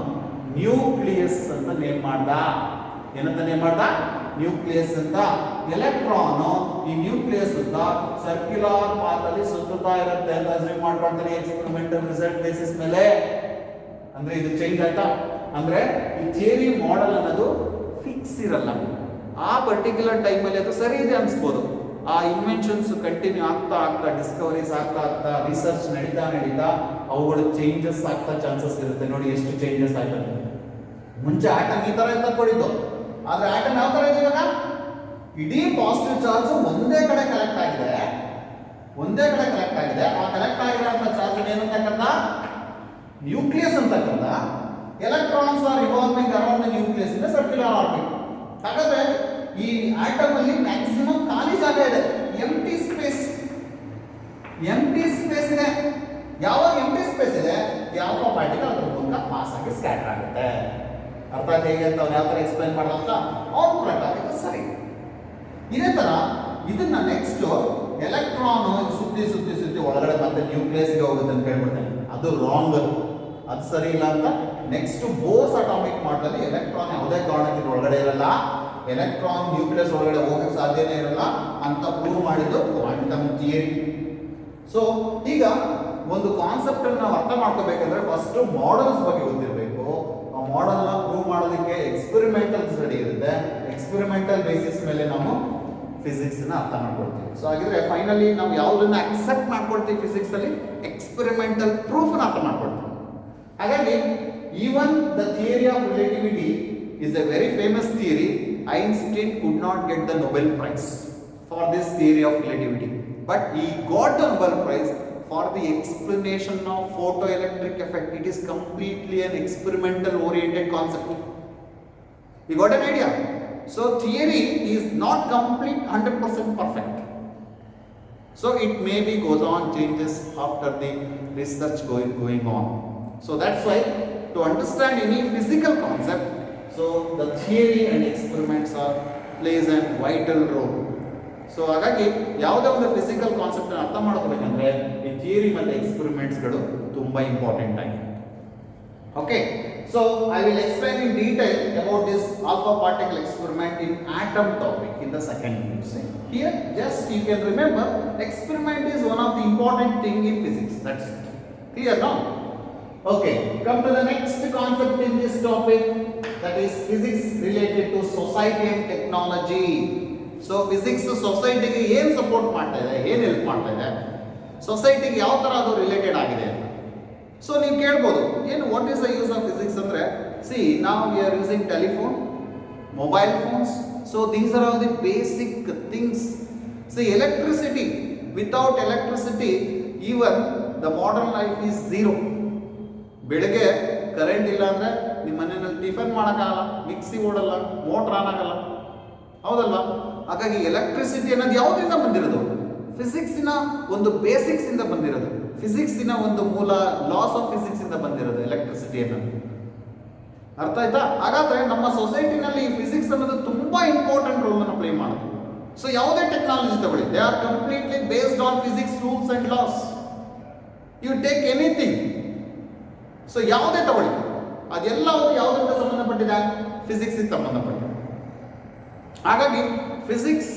ನ್ಯೂಕ್ಲಿಯಸ್ ಅಂತ ನೇಮ್ ಮಾಡ್ದ. ಏನಂತ ನೇಮ್ ಮಾಡ್ದ? ನ್ಯೂಕ್ಲಿಯಸ್ ಅಂತ. ಎಲೆಕ್ಟ್ರಾನ್ ಈ ನ್ಯೂಕ್ಲಿಯಸ್ ಅಂತ ಸರ್ಕ್ಯುಲರ್ ಪಾತ್ ಅಲ್ಲಿ ಸುತ್ತುತ್ತಾ ಇರುತ್ತೆ ಅಂತ ಅಸ್ಯೂಮ್ ಮಾಡ್ಕೊಳ್ತಾನೆ ಎಕ್ಸ್ಪೆರಿಮೆಂಟಲ್ ರಿಸಲ್ಟ್ ಬೇಸಿಸ್ ಮೇಲೆ. ಅಂದ್ರೆ ಇದು ಚೇಂಜ್ ಆಯ್ತಾ? ಅಂದ್ರೆ ಈ ಥಿಯರಿ ಮಾಡೆಲ್ ಅನ್ನೋದು ಫಿಕ್ಸ್ ಇರಲ್ಲ. ಆ ಪರ್ಟಿಕ್ಯುಲರ್ ಟೈಮಲ್ಲಿ ಅದು ಸರಿ ಇದೆ ಅನ್ಸ್ಬೋದು. ಆ ಇನ್ವೆನ್ಷನ್ಸ್ ಕಂಟಿನ್ಯೂ ಆಗ್ತಾ ಡಿಸ್ಕವರೀಸ್ ಆಗ್ತಾ ರಿಸರ್ಚ್ ನಡೀತಾ ಅವುಗಳು ಚೇಂಜಸ್ ಆಗ್ತಾ ಚಾನ್ಸಸ್ ಇರುತ್ತೆ. ನೋಡಿ ಎಷ್ಟು ಚೇಂಜಸ್ ಆಯ್ತು. ಮುಂಚೆ ಆಟಮ್ ಈ ತರ ತಕ್ಕೊಂಡಿದ್ದು, ಆದ್ರೆ ಆಟಮ್ ಯಾವ ತರ ಇದೆ ಇವಾಗ? ಇಡೀ ಪಾಸಿಟಿವ್ ಚಾರ್ಜ್ ಒಂದೇ ಕಡೆ ಕಲೆಕ್ಟ್ ಆಗಿದೆ. ಆ ಕಲೆಕ್ಟ್ ಆಗಿರೋಂಥ ಚಾರ್ಜ್ ಏನಂತ ಕರೆದ? ನ್ಯೂಕ್ಲಿಯಸ್ ಅಂತ ಕರೆದ. Electrons R revolving around the nucleus in circular orbit. ಹಾಗಾದ್ರೆ ಈ ಆಟಮ್ ಅಲ್ಲಿ ಮ್ಯಾಕ್ಸಿಮಮ್ ಖಾಲಿ ಜಾಗ ಇದೆ, ಎಂಟಿ ಸ್ಪೇಸ್ ಇದೆ. ಯಾವಾಗ ಎಂಟಿ ಸ್ಪೇಸ್ ಇದೆ, ಯಾವ ಪಾರ್ಟಿಕಲ್ ಅದ್ರ ಮೂಲಕ ಪಾಸ್ ಆಗಿ ಸ್ಕ್ಯಾಟರ್ ಆಗುತ್ತೆ. ಅರ್ಥ ಹೇಗೆ ಅಂತ ಅವ್ನು ಯಾವ ತರ ಎಕ್ಸ್ಪ್ಲೈನ್ ಮಾಡಲ್ಲ ಅವ್ರ ಪ್ರಕಾರ ಇದು ಸರಿ. ಇದೇ ತರ ಇದನ್ನ ನೆಕ್ಸ್ಟ್ ಎಲೆಕ್ಟ್ರಾನ್ ಸುತ್ತಿ ಒಳಗಡೆ ಮತ್ತೆ ನ್ಯೂಕ್ಲಿಯಸ್ಗೆ ಹೋಗುತ್ತೆ ಅಂತ ಹೇಳ್ಬಿಡ್ತೇನೆ. ಅದು ರಾಂಗ್, ಅದು ಸರಿ ಇಲ್ಲ ಅಂತ ನೆಕ್ಸ್ಟ್ ಬೋರ್ಸ್ ಅಟಾಮಿಕ್ ಮಾಡಲ್ ಎಲೆಕ್ಟ್ರಾನ್ ಯಾವುದೇ ಕಾರಣಕ್ಕೆ ಒಳಗಡೆ ಇರಲ್ಲ. ಎಲೆಕ್ಟ್ರಾನ್ ನ್ಯೂಕ್ಲಿಯಸ್ ಒಳಗಡೆ ಹೋಗಕ್ಕೆ ಸಾಧ್ಯನೇ ಇರಲ್ಲ ಅಂತ ಪ್ರೂವ್ ಮಾಡಿದ್ದು ಕ್ವಾಂಟಮ್ ಥಿಯರಿ. ಸೊ ಈಗ ಒಂದು ಕಾನ್ಸೆಪ್ಟ್ ಅನ್ನು ನಾವು ಅರ್ಥ ಮಾಡ್ಕೋಬೇಕಂದ್ರೆ ಫಸ್ಟ್ ಮಾಡೆಲ್ಸ್ ಬಗ್ಗೆ ಗೊತ್ತಿರಬೇಕು. ಆ ಮಾಡೆಲ್ ನ ಪ್ರೂವ್ ಮಾಡೋದಕ್ಕೆ ಎಕ್ಸ್ಪೆರಿಮೆಂಟಲ್ ಸ್ಟಡಿ ಇರುತ್ತೆ. ಎಕ್ಸ್ಪೆರಿಮೆಂಟಲ್ ಬೇಸಿಸ್ ಮೇಲೆ ನಾವು ಫಿಸಿಕ್ಸ್ ನ ಅರ್ಥ ಮಾಡ್ಕೊಳ್ತೀವಿ. ಸೊ ಹಾಗಿದ್ರೆ ಫೈನಲಿ ನಾವು ಯಾವುದನ್ನ ಅಕ್ಸೆಪ್ಟ್ ಮಾಡ್ಕೊಳ್ತೀವಿ ಫಿಸಿಕ್ಸ್ ಅಲ್ಲಿ, ಎಕ್ಸ್ಪೆರಿಮೆಂಟಲ್ ಪ್ರೂಫ್ ನ ಅರ್ಥ ಮಾಡ್ಕೊಳ್ತೀವಿ. ಹಾಗಾಗಿ even the theory of relativity is a very famous theory. Einstein could not get the Nobel Prize for this theory of relativity, but he got the Nobel Prize for the explanation of photoelectric effect. It is completely an experimental oriented concept. You got an idea? So theory is not complete 100% perfect. So it maybe goes on, changes after the research going on. So that's why to understand any physical concept, so the theory and experiments are plays a vital role. So ಹಾಗಾಗಿ ಯಾವುದೇ ಒಂದು physical concept ಅನ್ನು ಅರ್ಥ ಮಾಡ್ಕೋಬೇಕಂದ್ರೆ ಈ theory ಮತ್ತೆ experiments ಗಳು ತುಂಬಾ important ಆಗಿದೆ. Okay, so I will explain in detail about this alpha particle experiment in atom topic in the second unit. Here just you can remember experiment is one of the important thing in physics. That's it. Clear now? Okay, come to the next concept in this topic, that is physics related to society and technology. So physics society ಗೆ ಏನು support ಮಾಡ್ತಾ ಇದೆ, ಏನು help ಮಾಡ್ತಾ ಇದೆ, ಸೊಸೈಟಿಗೆ ಯಾವ ತರ ಅದು ರಿಲೇಟೆಡ್ ಆಗಿದೆ ಅಂತ. ಸೊ ನೀವು ಕೇಳ್ಬೋದು ಏನು what is the use of physics ಅಂದ್ರೆ, ಸಿ ನಾವು we are using telephone, mobile phones, so these are all the basic things. C electricity, without electricity even the modern life is zero. ಬೆಳಗ್ಗೆ current ಇಲ್ಲ ಅಂದ್ರೆ ನಿಮ್ಮ ಮನೆಯಲ್ಲಿ tiffin ಮಾಡೋಕ್ಕಾಗಲ್ಲ, mixie ಓಡಲ್ಲ, motor on ಆಗಲ್ಲ, ಹೌದಲ್ವಾ? ಹಾಗಾಗಿ ಎಲೆಕ್ಟ್ರಿಸಿಟಿ ಅನ್ನೋದು ಯಾವುದರಿಂದ ಬಂದಿರೋದು? ಫಿಸಿಕ್ಸಿನ ಒಂದು ಬೇಸಿಕ್ಸ್ ಇಂದ ಬಂದಿರೋದು, ಫಿಸಿಕ್ಸಿನ ಒಂದು ಮೂಲ ಲಾಸ್ ಆಫ್ ಫಿಸಿಕ್ಸ್ ಇಂದ ಬಂದಿರೋದು ಎಲೆಕ್ಟ್ರಿಸಿಟಿ ಅನ್ನೋದು. ಅರ್ಥ ಆಯ್ತಾ? ಹಾಗಾದ್ರೆ ನಮ್ಮ ಸೊಸೈಟಿನಲ್ಲಿ ಫಿಸಿಕ್ಸ್ ಅನ್ನೋದು ತುಂಬಾ ಇಂಪಾರ್ಟೆಂಟ್ ರೋಲ್ ಅನ್ನು ಪ್ಲೇ ಮಾಡುತ್ತೆ. ಸೊ ಯಾವುದೇ ಟೆಕ್ನಾಲಜಿ ತಗೊಳ್ಳಿ, they are completely based on physics rules and laws. You take anything, so ಯಾವುದೇ ತಗೊಳ್ಳಿ ಅದೆಲ್ಲವೂ ಯಾವುದಕ್ಕೆ ಸಂಬಂಧಪಟ್ಟಿದೆ? ಫಿಸಿಕ್ಸ್ ಸಂಬಂಧಪಟ್ಟಿದೆ. ಹಾಗಾಗಿ physics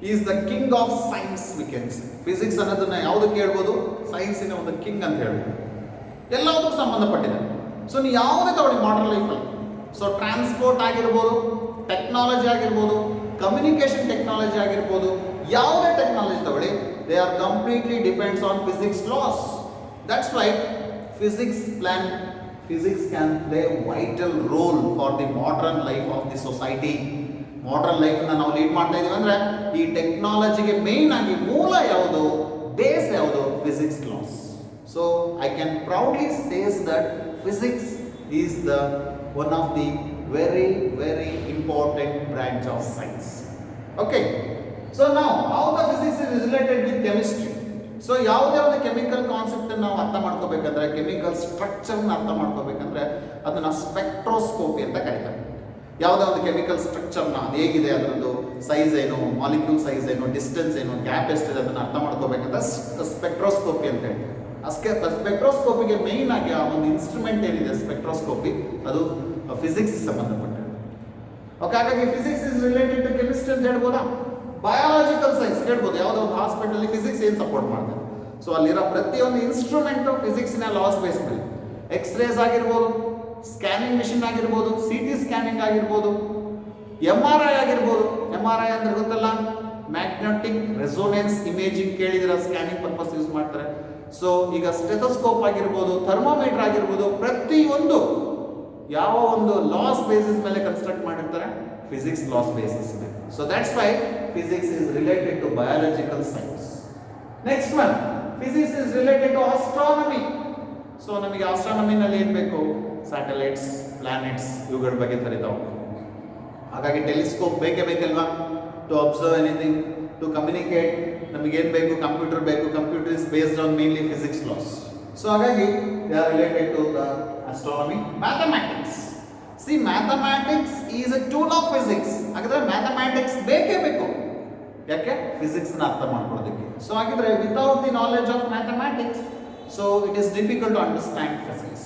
is the king of science we can say. Physics ಅನ್ನೋದನ್ನ ಯಾವುದಕ್ಕೆ ಹೇಳ್ಬೋದು? ಸೈನ್ಸಿನ ಒಂದು ಕಿಂಗ್ ಅಂತ ಹೇಳ್ಬೋದು. ಎಲ್ಲದಕ್ಕೂ ಸಂಬಂಧಪಟ್ಟಿದೆ. ಸೊ ನೀವು ಯಾವುದೇ ತಗೊಳ್ಳಿ ಮಾಡರ್ನ್ ಲೈಫಲ್ಲಿ, ಸೊ ಟ್ರಾನ್ಸ್ಪೋರ್ಟ್ ಆಗಿರ್ಬೋದು, ಟೆಕ್ನಾಲಜಿ ಆಗಿರ್ಬೋದು, ಕಮ್ಯುನಿಕೇಶನ್ ಟೆಕ್ನಾಲಜಿ ಆಗಿರ್ಬೋದು, ಯಾವುದೇ ಟೆಕ್ನಾಲಜಿ ತಗೊಳ್ಳಿ, they are completely depends on physics loss. That's why physics can play a vital role for the modern life of the society. Modern life na ನಾವು lead ಮಾಡ್ತಾ ಇದೀವಿ ಅಂದ್ರೆ ಈ ಟೆಕ್ನಾಲಜಿಗೆ ಮೇನ್ ಆಗಿ ಮೂಲ ಯಾವುದು, ಬೇಸ್ ಯಾವುದು? Physics laws. So I can proudly says that physics is the one of the very very important branch of science. Okay, so now how the physics is related with chemistry. So ಯಾವುದೇ ಒಂದು chemical concept ನಾವು ಅರ್ಥ ಮಾಡ್ಕೋಬೇಕಂದ್ರೆ, chemical ಸ್ಟ್ರಕ್ಚರ್ನ ಅರ್ಥ ಮಾಡ್ಕೋಬೇಕಂದ್ರೆ ಅದನ್ನ spectroscopy ಅಂತ ಕರೀತಾರೆ. ಯಾವುದೇ ಒಂದು ಕೆಮಿಕಲ್ ಸ್ಟ್ರಕ್ಚರ್ನ ಅದು ಹೇಗಿದೆ, ಅದರದ್ದು ಸೈಜ್ ಏನು, ಮಾಲಿಕ್ಯೂಲ್ ಸೈಜ್ ಏನು, ಡಿಸ್ಟೆನ್ಸ್ ಏನು, ಗ್ಯಾಪ್ ಎಷ್ಟಿದೆ, ಅದನ್ನು ಅರ್ಥ ಮಾಡ್ಕೋಬೇಕಂದ್ರೆ ಸ್ಪೆಕ್ಟ್ರೋಸ್ಕೋಪಿ ಅಂತ ಹೇಳ್ತಾರೆ. ಸ್ಪೆಕ್ಟ್ರೋಸ್ಕೋಪಿಗೆ ಮೇಯ್ನ್ ಆಗಿ ಆ ಒಂದು ಇನ್ಸ್ಟ್ರೂಮೆಂಟ್ ಏನಿದೆ ಸ್ಪೆಕ್ಟ್ರೋಸ್ಕೋಪಿ, ಅದು ಫಿಸಿಕ್ಸ್ ಸಂಬಂಧಪಟ್ಟಿದೆ. ಓಕೆ, ಹಾಗಾಗಿ physics is related to chemistry ಅಂತ ಹೇಳ್ಬೋದಾ? ಬಯಾಲಜಿಕಲ್ ಸೈನ್ಸ್ ಹೇಳ್ಬೋದು. ಯಾವುದೋ ಒಂದು ಹಾಸ್ಪಿಟಲ್ ಫಿಸಿಕ್ಸ್ ಏನು ಸಪೋರ್ಟ್ ಮಾಡ್ತಾರೆ? ಸೊ ಅಲ್ಲಿರೋ ಪ್ರತಿಯೊಂದು ಇನ್ಸ್ಟ್ರೂಮೆಂಟು ಫಿಸಿಕ್ಸಿನ ಲಾಸ್ ಬೇಸ್ ಮೇಲೆ, ಎಕ್ಸ್ರೇಸ್ ಆಗಿರ್ಬೋದು, ಸ್ಕ್ಯಾನಿಂಗ್ ಮಿಷಿನ್ ಆಗಿರ್ಬೋದು, CT ಸ್ಕ್ಯಾನಿಂಗ್ ಆಗಿರ್ಬೋದು, MRI ಆಗಿರ್ಬೋದು. MRI ಅಂದ್ರೆ ಗೊತ್ತಲ್ಲ, ಮ್ಯಾಗ್ನೆಟಿಕ್ ರೆಸೋನೆನ್ಸ್ ಇಮೇಜಿಂಗ್ ಕೇಳಿದಿರ, ಸ್ಕ್ಯಾನಿಂಗ್ ಪರ್ಪಸ್ ಯೂಸ್ ಮಾಡ್ತಾರೆ. ಸೊ ಈಗ ಸ್ಟೆಥೋಸ್ಕೋಪ್ ಆಗಿರ್ಬೋದು, ಥರ್ಮೋಮೀಟರ್ ಆಗಿರ್ಬೋದು, ಪ್ರತಿಯೊಂದು ಯಾವ ಒಂದು ಲಾಸ್ ಬೇಸಿಸ್ ಮೇಲೆ ಕನ್ಸ್ಟ್ರಕ್ಟ್ ಮಾಡಿರ್ತಾರೆ? ಫಿಸಿಕ್ಸ್ ಲಾಸ್ ಬೇಸಿಸ್ ಮೇಲೆ. So that's why physics is related to biological science. Next one, physics is related to astronomy. So ನಮಗೆ astronomy ನಲ್ಲಿ ಏನು ಬೇಕು? ಸ್ಯಾಟಲೈಟ್ಸ್, ಪ್ಲಾನೆಟ್ಸ್, ಇವುಗಳ ಬಗ್ಗೆ ಕಲಿತಾವೆ. ಹಾಗಾಗಿ ಟೆಲಿಸ್ಕೋಪ್ ಬೇಕೇ ಬೇಕಲ್ವಾ? To observe anything, to communicate ನಮಗೆ ಏನು ಬೇಕು? ಕಂಪ್ಯೂಟರ್ ಬೇಕು. Computer is based on mainly physics laws. So ಹಾಗಾಗಿ they are related to the astronomy. Mathematics, see mathematics is a tool of physics. ಹಾಗಿದ್ರೆ ಮ್ಯಾಥಮ್ಯಾಟಿಕ್ಸ್ ಬೇಕೇ ಬೇಕು. ಯಾಕೆ? ಫಿಸಿಕ್ಸ್ ನ ಅರ್ಥ ಮಾಡ್ಕೊಳ್ಳೋದಕ್ಕೆ. ಸೊ ಹಾಗಿದ್ರೆ without the knowledge of mathematics, so it is difficult to understand physics.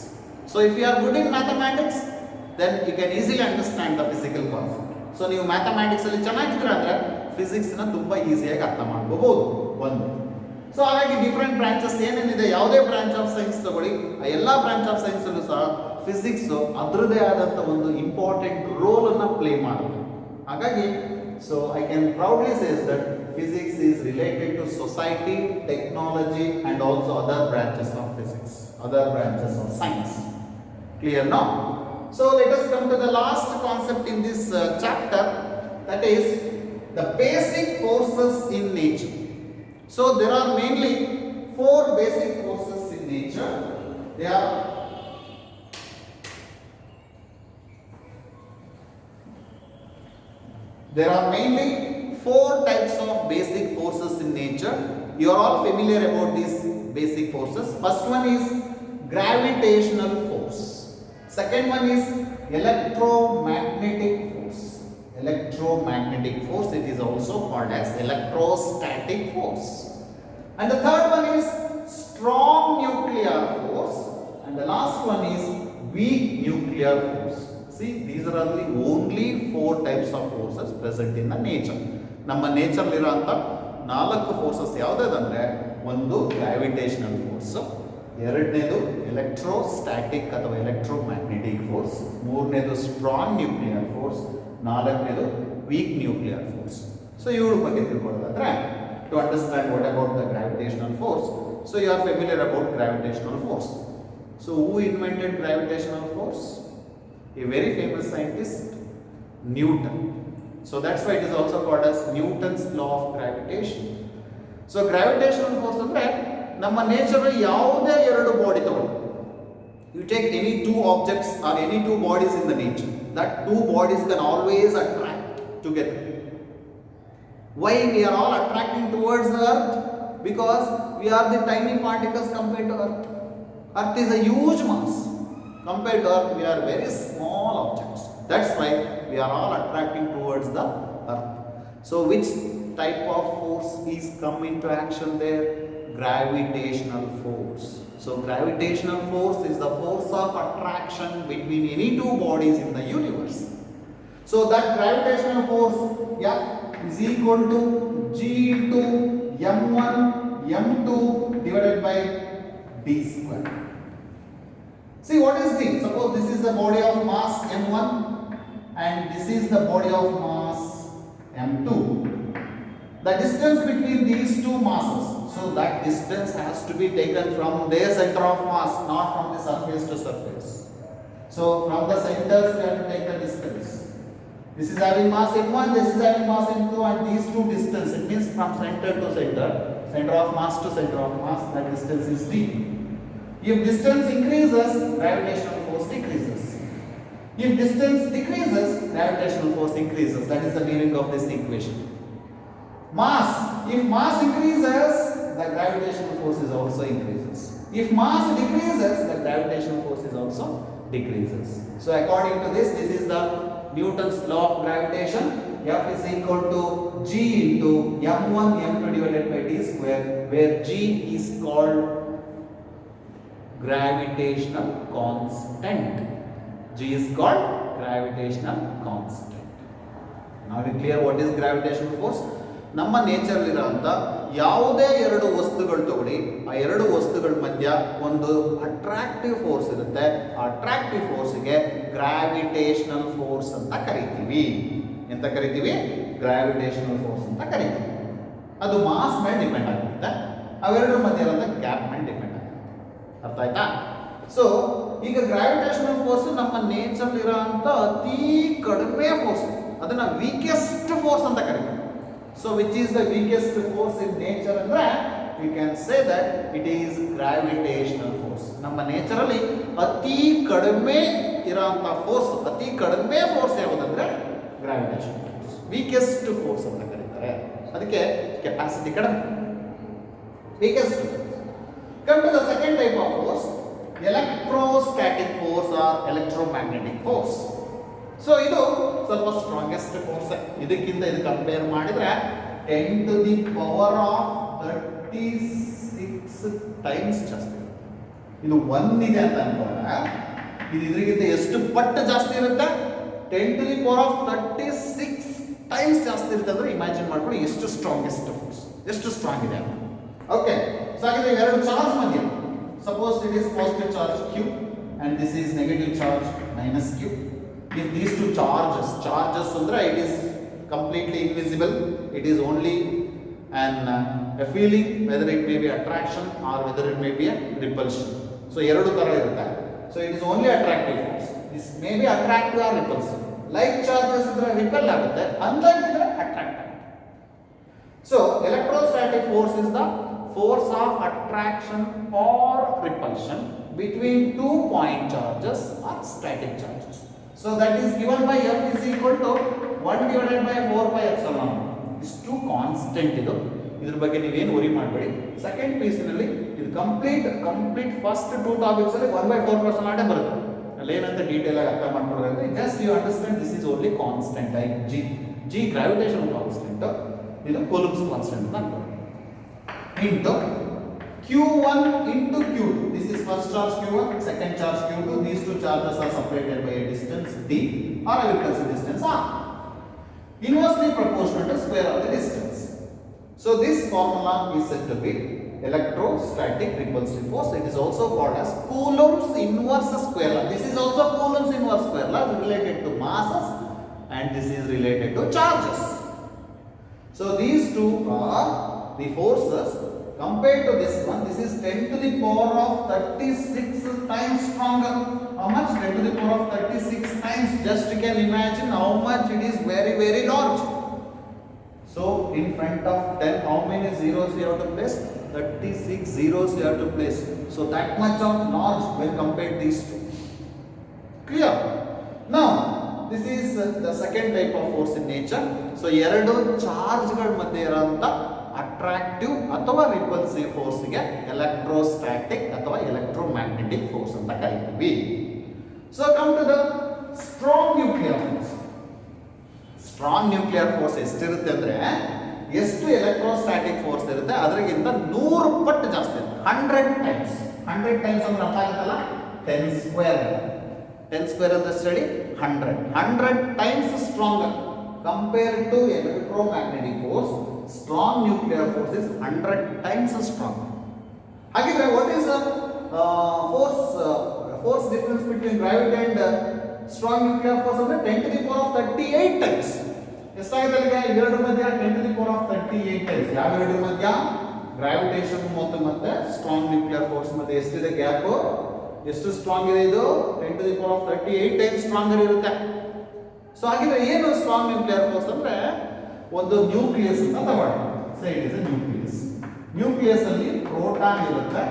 So if you are good in mathematics, then you can easily understand the physical concept. So ನೀವು mathematics ಅಲ್ಲಿ ಚೆನ್ನಾಗಿದ್ದೀರಾ ಅಂದ್ರೆ physics ನ ತುಂಬಾ ಈಸಿಯಾಗಿ ಅರ್ಥ ಮಾಡ್ಕೋಬಹುದು ಒಂದು. ಸೊ ಹಾಗಾಗಿ ಡಿಫ್ರೆಂಟ್ ಬ್ರಾಂಚಸ್ ಏನೇನಿದೆ, ಯಾವುದೇ ಬ್ರಾಂಚ್ ಆಫ್ ಸೈನ್ಸ್ ತಗೊಳ್ಳಿ, ಆ ಎಲ್ಲ ಬ್ರಾಂಚ್ ಆಫ್ ಸೈನ್ಸ್ ಅಲ್ಲೂ ಸಹ ಫಿಸಿಕ್ಸ್ ಅದರದೇ ಆದಂತ ಒಂದು ಇಂಪಾರ್ಟೆಂಟ್ ರೋಲ್ ಅನ್ನ ಪ್ಲೇ ಮಾಡುತ್ತೆ. ಹಾಗಾಗಿ so I can proudly says that physics is related to society, technology and also other branches of physics, other branches of science. Clear now? So let us come to the last concept in this chapter, that is the basic forces in nature. So there are mainly four basic forces in nature. There are mainly four types of basic forces in nature. You are all familiar about these basic forces. First one is gravitational force. Second one is electromagnetic force. Electromagnetic force, it is also called as electrostatic force. And the third one is strong nuclear force. And the last one is weak nuclear force. See, these are the only four types of forces present in the nature. ನಮ್ಮ nature ಇರೋಂಥ 4 forces ಯಾವುದಂದ್ರೆ, ಒಂದು gravitational force, ಎರಡನೇದು electrostatic ಅಥವಾ electromagnetic force, ಮೂರನೇದು strong nuclear force, ನಾಲ್ಕನೇದು weak nuclear force. So ಇವುಗಳ ಬಗ್ಗೆ ತಿಳ್ಕೊಳ್ಳೋದಾದ್ರೆ, to understand what about the gravitational force, so you are familiar about gravitational force. So who invented gravitational force? A very famous scientist, Newton. So that's why it is also called as Newton's law of gravitation. So gravitational force ಅಂದ್ರೆ ನಮ್ಮ nature ಯಾವುದೇ ಎರಡು body ತಗೊಳ್ಳಿ, you take any two objects or any two bodies in the nature, that two bodies can always attract together. Why we are all attracting towards the earth? Because we are the tiny particles compared to earth. Earth is a huge mass. Compared to earth, we are very small objects. That's why we are all attracting towards the earth. So which type of force is come into action there? Gravitational force. So gravitational force is the force of attraction between any two bodies in the universe. So that gravitational force, is equal to G into m1 m2 divided by d square. See, what is the, suppose this is the body of mass m1 and this is the body of mass m2. The distance between these two masses, so that distance has to be taken from their center of mass, not from the surface to surface. So from the centers we have to take the distance. This is having mass m1, this is having mass m2, and these two distance, it means from center to center, center of mass to center of mass, that distance is d. If distance increases, gravitational force decreases. If distance decreases, gravitational force increases. That is the meaning of this equation. Mass, if mass increases, the gravitational force is also increases. If mass decreases, the gravitational force is also decreases. So according to this is the Newton's law of gravitation. F is equal to G into m1 m2 divided by d square, where G is called gravitational constant. G is called gravitational constant. Now we clear what is gravitational force? ನಮ್ಮ nature ಇರೋಂಥ ಯಾವುದೇ ಎರಡು ವಸ್ತುಗಳು ತಗೊಳ್ಳಿ, ಆ ಎರಡು ವಸ್ತುಗಳ ಮಧ್ಯ ಒಂದು ಅಟ್ರಾಕ್ಟಿವ್ ಫೋರ್ಸ್ ಇರುತ್ತೆ. ಆ ಅಟ್ರಾಕ್ಟಿವ್ ಫೋರ್ಸ್ಗೆ ಗ್ರಾವಿಟೇಷನಲ್ ಫೋರ್ಸ್ ಅಂತ ಕರಿತೀವಿ. ಎಂತ ಕರಿತೀವಿ? ಗ್ರಾವಿಟೇಷನಲ್ ಫೋರ್ಸ್ ಅಂತ ಕರಿತೀವಿ. ಅದು ಮಾಸ್ ಮೇಲೆ ಡಿಪೆಂಡ್ ಆಗಿರುತ್ತೆ, ಅವೆರಡರ ಮಧ್ಯೆ ಇರೋಂಥ ಗ್ಯಾಪ್ ಮೇಲೆ ಡಿಪೆಂಡ್ ಆಗುತ್ತೆ. ಅರ್ಥ ಆಯ್ತಾ? ಸೊ ಈಗ ಗ್ರಾವಿಟೇಷನಲ್ ಫೋರ್ಸ್ ನಮ್ಮ ನೇಚರ್ ಇರೋಂಥ ಅತಿ ಕಡಿಮೆ ಫೋರ್ಸ್, ಅದನ್ನ ವೀಕೆಸ್ಟ್ ಫೋರ್ಸ್ ಅಂತ ಕರಿತೀವಿ. So which is the weakest force in nature ಅಂದ್ರೆ we can say that it is gravitational force. ನಮ್ಮ ನೇಚರ್ ಅಲ್ಲಿ ಅತಿ ಕಡಿಮೆ ಇರೋಂಥ ಫೋರ್ಸ್, ಅತಿ ಕಡಿಮೆ ಫೋರ್ಸ್ ಯಾವುದಂದ್ರೆ ಗ್ರಾವಿಟೇಷನ್ ಫೋರ್ಸ್, ವೀಕೆಸ್ಟ್ ಫೋರ್ಸ್ ಅಂತ ಕರೀತಾರೆ. ಅದಕ್ಕೆ ಕೆಪಾಸಿಟಿ ಕಡಿಮೆ, weakest. Come to the second type of force, electrostatic force or electromagnetic force. So ಇದು ಸ್ವಲ್ಪ ಸ್ಟ್ರಾಂಗೆಸ್ಟ್ ಫೋರ್ಸ್. ಇದಕ್ಕಿಂತ ಇದು ಕಂಪೇರ್ ಮಾಡಿದ್ರೆ 10 to the power of 36 times ಜಾಸ್ತಿ. ಇದು 1 ಇದೆ ಅಂತ ಅನ್ಕೊಂಡ, ಇದು ಇದಕ್ಕಿಂತ ಎಷ್ಟು ಪಟ್ಟು ಜಾಸ್ತಿ ಇರುತ್ತೆ? 10 to the power of 36 times ಜಾಸ್ತಿ ಇರುತ್ತೆ ಅಂದ್ರೆ ಇಮ್ಯಾಜಿನ್ ಮಾಡ್ಕೊಳ್ಳಿ ಎಷ್ಟು ಸ್ಟ್ರಾಂಗೆಸ್ಟ್ ಫೋರ್ಸ್, ಎಷ್ಟು ಸ್ಟ್ರಾಂಗ್ ಇದೆ ಅಂತ. ಓಕೆ, ಸೊ ಹಾಗಿದ್ರೆ ಎರಡು ಚಾರ್ಜ್ ಮಧ್ಯೆ suppose it is positive charge q and this is negative charge minus q. If these two charges ಅಂದ್ರೆ it is completely invisible, it is only a feeling whether it may be attraction or whether it may be a repulsion. So ಎರಡು ತರ ಇರುತ್ತೆ. So it is only attractive force. This may be attractive or repulsive. Like charges ಇದ್ರೆ repel ಆಗುತ್ತೆ, unlike ಇದ್ರೆ attract ಆಗುತ್ತೆ. So electrostatic force is the force of attraction or repulsion between 2 point charges or static charges. So that is given by F is equal to 1 divided by 4 pi epsilon. ಇಷ್ಟು constant ಇದು, ಇದ್ರ ಬಗ್ಗೆ ನೀವೇನು worry ಮಾಡಬೇಡಿ. Second ಪೀಸ್ನಲ್ಲಿ ಇದು complete first 2 topics ಅಲ್ಲಿ 1/4 ಆಟೇ ಬರುತ್ತೆ, ಅಲ್ಲೇನಂತ detail ಆಗಿ ಅರ್ಥ ಮಾಡ್ಕೊಡ್ಬೇಕು. Just you understand this is only constant like G gravitation constant, ಇದು ಕೂಲಂಬ್ಸ್ ಕಾನ್ಸ್ಟೆಂಟ್ ಅಂತ ಅನ್ಕೊಳ್ಳಿ. Into q1 into q2. This is first charge q1, second charge q2. These two charges are separated by a distance d, or I will consider distance r, inversely proportional to square of the distance. So this formula is said to be electrostatic repulsive force. It is also called as Coulomb's inverse square law. This is also Coulomb's inverse square law related to masses, and this is related to charges. So these two are the forces. Compared to this one, this is 10 to the power of 36 times stronger. How much? 10 to the power of 36 times. Just you can imagine how much it is very large. So in front of 10, how many zeros you have to place? 36 zeros you have to place. So that much of large when compared these two. Clear? Now this is the second type of force in nature. So ಎರಡು ಚಾರ್ಜ್ಗಳ ಮಧ್ಯೆ ಇರುವಂತ attractive ಅಥವಾ repulsive ಫೋರ್ಸ್ಗೆ electrostatic ಅಥವಾ electromagnetic force ಅಂತ ಕರಿತೀವಿ. So come to the strong nuclear force. Strong nuclear force ಎಷ್ಟಿರುತ್ತೆ ಅಂದ್ರೆ, ಎಷ್ಟು ಎಲೆಕ್ಟ್ರೋಸ್ಟಾಟಿಕ್ ಫೋರ್ಸ್ ಇರುತ್ತೆ ಅದರಿಗಿಂತ 100 ಪಟ್ಟು ಜಾಸ್ತಿ ಇರುತ್ತೆ. 100 ಟೈಮ್ಸ್. 100 ಟೈಮ್ಸ್ ಅಂದ್ರೆ ಅರ್ಥ ಆಗುತ್ತಲ್ಲ, 10 ಸ್ಕ್ವೇರ್. 10 ಸ್ಕ್ವೇರ್ ಅಂದ್ರೆ study 100 times stronger compared to electromagnetic force. Strong nuclear force is 100 times strong. Hagiದ್ರೆ what is the force difference between gravity and strong nuclear force ಅಂದ್ರೆ 10 to the power of 38 times. ಎಷ್ಟಾಗಿದೆ ಈಗ ಇವೆರಡರ ಮಧ್ಯ 10 to the power of 38 times. ಯಾವ ಎರಡರ ಮಧ್ಯ? Gravitation ಮತ್ತೆ strong nuclear force ಮಧ್ಯೆ ಎಷ್ಟಿದೆ ಗ್ಯಾಪ್? ಎಷ್ಟು ಸ್ಟ್ರಾಂಗ್ ಇದೆ ಇದು? 10 to the power of 38 times stronger ಇರುತ್ತೆ. ಸೊ ಹಾಗಿದ್ರೆ ಏನು ಸ್ಟ್ರಾಂಗ್ ನ್ಯೂಕ್ಲಿಯರ್ ಫೋರ್ಸ್ ಅಂದ್ರೆ, ಒಂದು ನ್ಯೂಕ್ಲಿಯಸ್ ಅಂತ ತಗೊಳ್ಳಿ. So it is A nucleus. Nucleus ಅಲ್ಲಿ ಪ್ರೋಟಾನ್ ಇರುತ್ತೆ,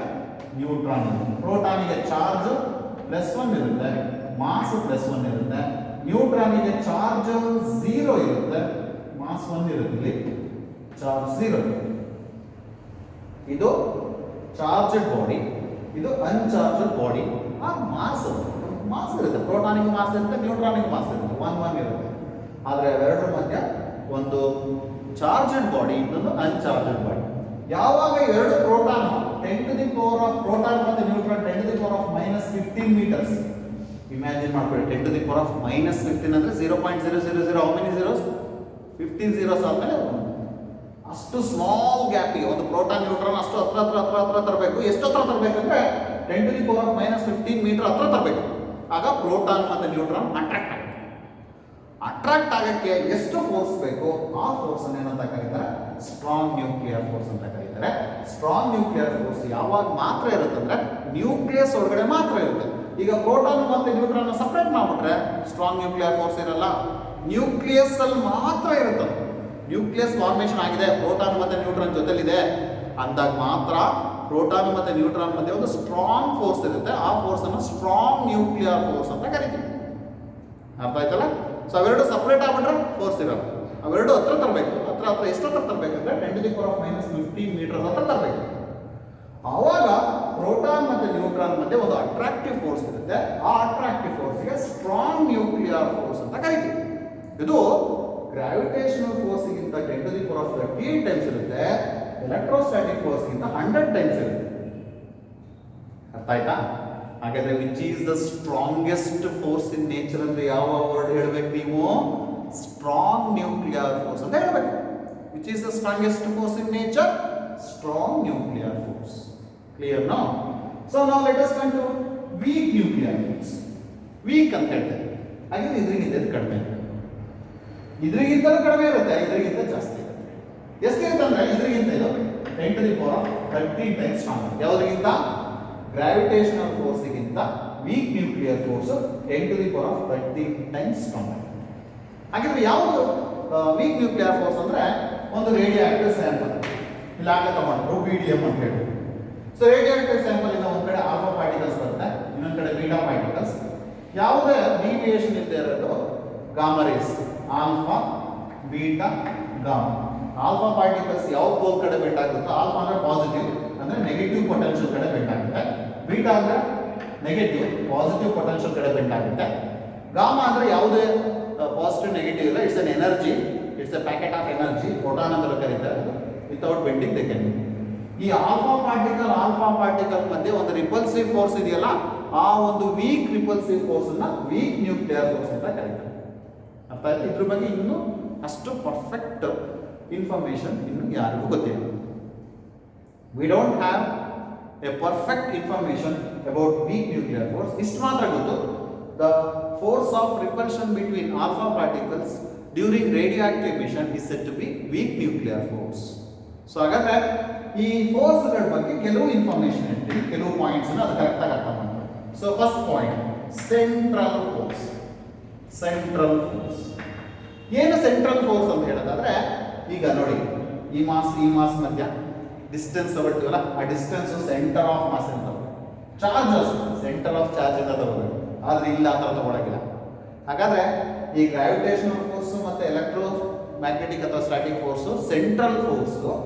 ನ್ಯೂಟ್ರಾನ್ ಇರುತ್ತೆ. ಪ್ರೋಟಾನಿಗೆ ಚಾರ್ಜ್ +1 ಇರುತ್ತೆ, ಮಾಸ್ +1 ಇರುತ್ತೆ. ನ್ಯೂಟ್ರಾನಿಗೆ ಚಾರ್ಜ್ 0 ಇರುತ್ತೆ, ಮಾಸ್ 1 ಇರುತ್ತೆ, ಚಾರ್ಜ್ 0. ಇದು ಚಾರ್ಜ್ಡ್ ಬಾಡಿ, ಇದು ಅನ್ಚಾರ್ಜ್ಡ್ ಬಾಡಿ. ಆ ಮಾಸ್ ಇರುತ್ತೆ, ಪ್ರೋಟಾನಿಗೆ ಮಾಸ್ ಇರುತ್ತೆ, ನ್ಯೂಟ್ರಾನಿಗೆ ಮಾಸ್ ಇರುತ್ತೆ, 1 ಇರುತ್ತೆ. ಆದರೆ ಅವೆರಡರ ಮಧ್ಯ ಒಂದು ಚಾರ್ಜ್ಡ್ ಬಾಡಿ, ಇನ್ನೊಂದು ಅನ್ಚಾರ್ಜ್ಡ್ ಬಾಡಿ. ಯಾವಾಗ ಎರಡು proton 10 to the power of proton ಮತ್ತು neutron 10 to the power of -15 meters. Imagine ಮಾಡ್ಕೊಳ್ಳಿ, 10 to the power of -15 ಅಂದ್ರೆ 0.000 how many zeros? 15 zeros ಆದ್ಮೇಲೆ ಅಷ್ಟು ಸ್ಮಾಲ್ ಗ್ಯಾಪಿಗೆ ಒಂದು ಪ್ರೋಟಾನ್ ನ್ಯೂಟ್ರಾನ್ ಅಷ್ಟು ಹತ್ರ ತರಬೇಕು. ಎಷ್ಟು ಹತ್ರ ತರಬೇಕಂದ್ರೆ 10 to the power of -15 meter ಹತ್ರ ತರಬೇಕು. ಆಗ ಪ್ರೋಟಾನ್ ಮತ್ತು ನ್ಯೂಟ್ರಾನ್ ಅಟ್ರಾಕ್ಟ್ ಆಗಕ್ಕೆ ಎಷ್ಟು ಫೋರ್ಸ್ ಬೇಕು ಆ ಫೋರ್ಸ್ ಅನ್ನು ಏನಂತ ಕರೀತಾರೆ? ಸ್ಟ್ರಾಂಗ್ ನ್ಯೂಕ್ಲಿಯರ್ ಫೋರ್ಸ್ ಅಂತ ಕರೀತಾರೆ. ಸ್ಟ್ರಾಂಗ್ ನ್ಯೂಕ್ಲಿಯರ್ ಫೋರ್ಸ್ ಯಾವಾಗ ಮಾತ್ರ ಇರುತ್ತೆ ಅಂದ್ರೆ ನ್ಯೂಕ್ಲಿಯಸ್ ಒಳಗಡೆ ಮಾತ್ರ ಇರುತ್ತೆ. ಈಗ ಪ್ರೋಟಾನ್ ಮತ್ತು ನ್ಯೂಟ್ರಾನ್ ಸಪರೇಟ್ ಮಾಡ್ಬಿಟ್ರೆ ಸ್ಟ್ರಾಂಗ್ ನ್ಯೂಕ್ಲಿಯರ್ ಫೋರ್ಸ್ ಇರಲ್ಲ, ನ್ಯೂಕ್ಲಿಯಸ್ ಅಲ್ಲಿ ಮಾತ್ರ ಇರುತ್ತೆ. ನ್ಯೂಕ್ಲಿಯಸ್ ಫಾರ್ಮೇಷನ್ ಆಗಿದೆ, ಪ್ರೋಟಾನ್ ಮತ್ತು ನ್ಯೂಟ್ರಾನ್ ಜೊತೆಲಿದೆ ಅಂದಾಗ ಮಾತ್ರ ಪ್ರೋಟಾನ್ ಮತ್ತು ನ್ಯೂಟ್ರಾನ್ ಮಧ್ಯೆ ಒಂದು ಸ್ಟ್ರಾಂಗ್ ಫೋರ್ಸ್ ಇರುತ್ತೆ. ಆ ಫೋರ್ಸ್ ಅನ್ನು ಸ್ಟ್ರಾಂಗ್ ನ್ಯೂಕ್ಲಿಯರ್ ಫೋರ್ಸ್ ಅಂತ ಕರಿತೀವಿ. ಅರ್ಥ ಆಯ್ತಲ್ಲ? ಸೊ ಅವೆರಡು ಸಪ್ರೇಟ್ ಆಗ್ಬಿಟ್ರೆ ಫೋರ್ಸ್ ಇರಲ್ಲ. ಅವೆರಡು ಹತ್ರ ತರಬೇಕು. ಹತ್ರ ಎಷ್ಟು ಹತ್ರ ತರಬೇಕಂದ್ರೆ 10 to the power of -15 meters ಹತ್ರ ತರಬೇಕು. ಆವಾಗ ಪ್ರೋಟಾನ್ ಮತ್ತು ನ್ಯೂಟ್ರಾನ್ ಮಧ್ಯೆ ಒಂದು ಅಟ್ರಾಕ್ಟಿವ್ ಫೋರ್ಸ್ ಇರುತ್ತೆ. ಆ ಅಟ್ರಾಕ್ಟಿವ್ ಫೋರ್ಸ್ಗೆ ಸ್ಟ್ರಾಂಗ್ ನ್ಯೂಕ್ಲಿಯರ್ ಫೋರ್ಸ್ ಅಂತ ಕರಿತೀವಿ. ಇದು ಗ್ರಾವಿಟೇಷನಲ್ ಫೋರ್ಸ್ಗಿಂತ 10 to the power of 38 times ಇರುತ್ತೆ. ಎಲೆಕ್ಟ್ರೋಸ್ಟಾಟಿಕ್ ಫೋರ್ಸ್ಗಿಂತ 100 ಟೈಮ್ಸ್ ಇರುತ್ತೆ. ಅರ್ಥ ಆಯ್ತಾ? ಹಾಗಾದ್ರೆ which is the strongest force in nature ಅಂದ್ರೆ ಯಾವ ವರ್ಡ್ ಹೇಳ್ಬೇಕು ನೀವು? ಸ್ಟ್ರಾಂಗ್ ನ್ಯೂಕ್ಲಿಯರ್ ಫೋರ್ಸ್ ಅಂತ ಹೇಳ್ಬೇಕು. Which is the strongest force in nature? Strong nuclear force. Clear no? So ನಾವು let us come to weak nuclear force. Weak ಅಂತ ಹೇಳ್ತಾರೆ. ಹಾಗೆ ಇದ್ರಿಗಿಂತ ಕಡಿಮೆ, ಇದ್ರಿಗಿಂತಲೂ ಕಡಿಮೆ ಇರುತ್ತೆ, ಇದ್ರಿಗಿಂತ ಜಾಸ್ತಿ ಇರುತ್ತೆ. ಎಷ್ಟಿರುತ್ತೆ ಅಂದ್ರೆ ಇದ್ರಿಗಿಂತ ಇದು 10 to the power of 13 times stronger. ಯಾವುದಕ್ಕಿಂತ? ಗ್ರಾವಿಟೇಷನಲ್ ಫೋರ್ಸ್ಗಿಂತ weak nuclear force 10 to the power of 13 times stronger. ಹಾಗಿದ್ರೆ ಯಾವುದು ವೀಕ್ ನ್ಯೂಕ್ಲಿಯರ್ ಫೋರ್ಸ್ ಅಂದ್ರೆ ಒಂದು ರೇಡಿಯೋ ಆಕ್ಟಿವ್ ಸ್ಯಾಂಪಲ್ ಇಲ್ಲಾಗಲೇ ತಗೊಂಡ್ರು BDM ಅಂತ ಹೇಳಿ. ಸೊ ರೇಡಿಯೋ ಆಕ್ಟಿವ್ ಸ್ಯಾಂಪಲ್ ಇಂದ ಒಂದ್ ಕಡೆ ಆಲ್ಫಾ ಪಾರ್ಟಿಕಲ್ಸ್ ಬರುತ್ತೆ, ಇನ್ನೊಂದ್ ಕಡೆ ಬೀಟಾ ಪಾರ್ಟಿಕಲ್ಸ್. ಯಾವುದೇ ಡಿವಿಯೇಷನ್ ಇಲ್ಲದೆ ಇರೋದು gamma race, alpha beta gamma. Alpha particles ಯಾವ ಪೋಲ್ ಕಡೆ ಬೆಂಡ್ ಆಗುತ್ತೋ, ಆಲ್ಫಾ ಅಂದ್ರೆ ಪಾಸಿಟಿವ್ ಅಂದ್ರೆ ನೆಗೆಟಿವ್ ಪೊಟೆನ್ಷಿಯಲ್ ಕಡೆ ಬೆಂಡ್ ಆಗುತ್ತೆ, ಬೀಟಾ ಅಂದ್ರೆ ನೆಗೆಟಿವ್ ಪಾಸಿಟಿವ್ ಪೊಟೆನ್ಷಿಯಲ್ ಕಡೆ ಬೆಂಡ್ ಆಗುತ್ತೆ, ಗಾಮಾ ಅಂದ್ರೆ ಯಾವುದೇ ಪಾಸಿಟಿವ್ ನೆಗೆಟಿವ್ ಇಲ್ಲ, it's an energy, it's a packet of energy, photon ಅಂತ ಕರೀತಾರೆ. Without bending they can. ಈ ಆಲ್ಫಾ ಪಾರ್ಟಿಕಲ್ ಮಧ್ಯೆ ಒಂದು ರಿಪಲ್ಸಿವ್ ಫೋರ್ಸ್ ಇದೆಯಲ್ಲ, ಆ ಒಂದು ವೀಕ್ ರಿಪಲ್ಸಿವ್ ಫೋರ್ಸ್ ಅನ್ನ ವೀಕ್ ನ್ಯೂಕ್ಲಿಯರ್ ಫೋರ್ಸ್ ಅಂತ ಕರೀತಾರೆ. ಅರ್ಥ ಆಯ್ತು? ಇದ್ರ ಬಗ್ಗೆ ಇನ್ನೂ ಅಷ್ಟು ಪರ್ಫೆಕ್ಟ್ ಇನ್ಫಾರ್ಮೇಶನ್ ಇನ್ನು ಯಾರಿಗೂ ಗೊತ್ತಿಲ್ಲ. We don't have a perfect information about weak nuclear force. ಇಷ್ಟು ಮಾತ್ರ ಗೊತ್ತು, the force of repulsion between alpha particles during radioactive emission is said to be weak nuclear force. So ಹಾಗಾದ್ರೆ ಈ ಫೋರ್ಸ್ಗಳ ಬಗ್ಗೆ ಕೆಲವು ಇನ್ಫಾರ್ಮೇಶನ್ ಹೇಳ್ತೀನಿ, ಕೆಲವು ಪಾಯಿಂಟ್ಸ್ ಅದು ಕರೆಕ್ಟಾಗಿ ಅರ್ಥ ಮಾಡ್ತಾರೆ. So first point, central force. Central force ಏನು? ಸೆಂಟ್ರಲ್ ಫೋರ್ಸ್ ಅಂತ ಹೇಳೋದಾದ್ರೆ, ಈಗ ನೋಡಿ, ಈ ಮಾಸ್ ಮಧ್ಯ ಡಿಸ್ಟೆನ್ಸ್ ತಗೊಳ್ತೀವಲ್ಲ, ಆ ಡಿಸ್ಟೆನ್ಸ್ ಸೆಂಟರ್ ಆಫ್ ಮಾಸ್ ಅಂತ. ಚಾರ್ಜಸ್ ಸೆಂಟರ್ ಆಫ್ ಚಾರ್ಜ್ ಅಂತ ತಗೋಬೇಕು, ಆದ್ರೆ ಇಲ್ಲ ಆ ಥರ ತಗೊಳಗಿಲ್ಲ. ಹಾಗಾದ್ರೆ ಈ ಗ್ರಾವಿಟೇಷನಲ್ ಫೋರ್ಸ್ ಮತ್ತೆ ಎಲೆಕ್ಟ್ರೋ ಮ್ಯಾಗ್ನೆಟಿಕ್ ಅಥವಾ ಸ್ಟ್ಯಾಟಿಕ್ ಫೋರ್ಸ್ ಸೆಂಟ್ರಲ್ ಫೋರ್ಸ್,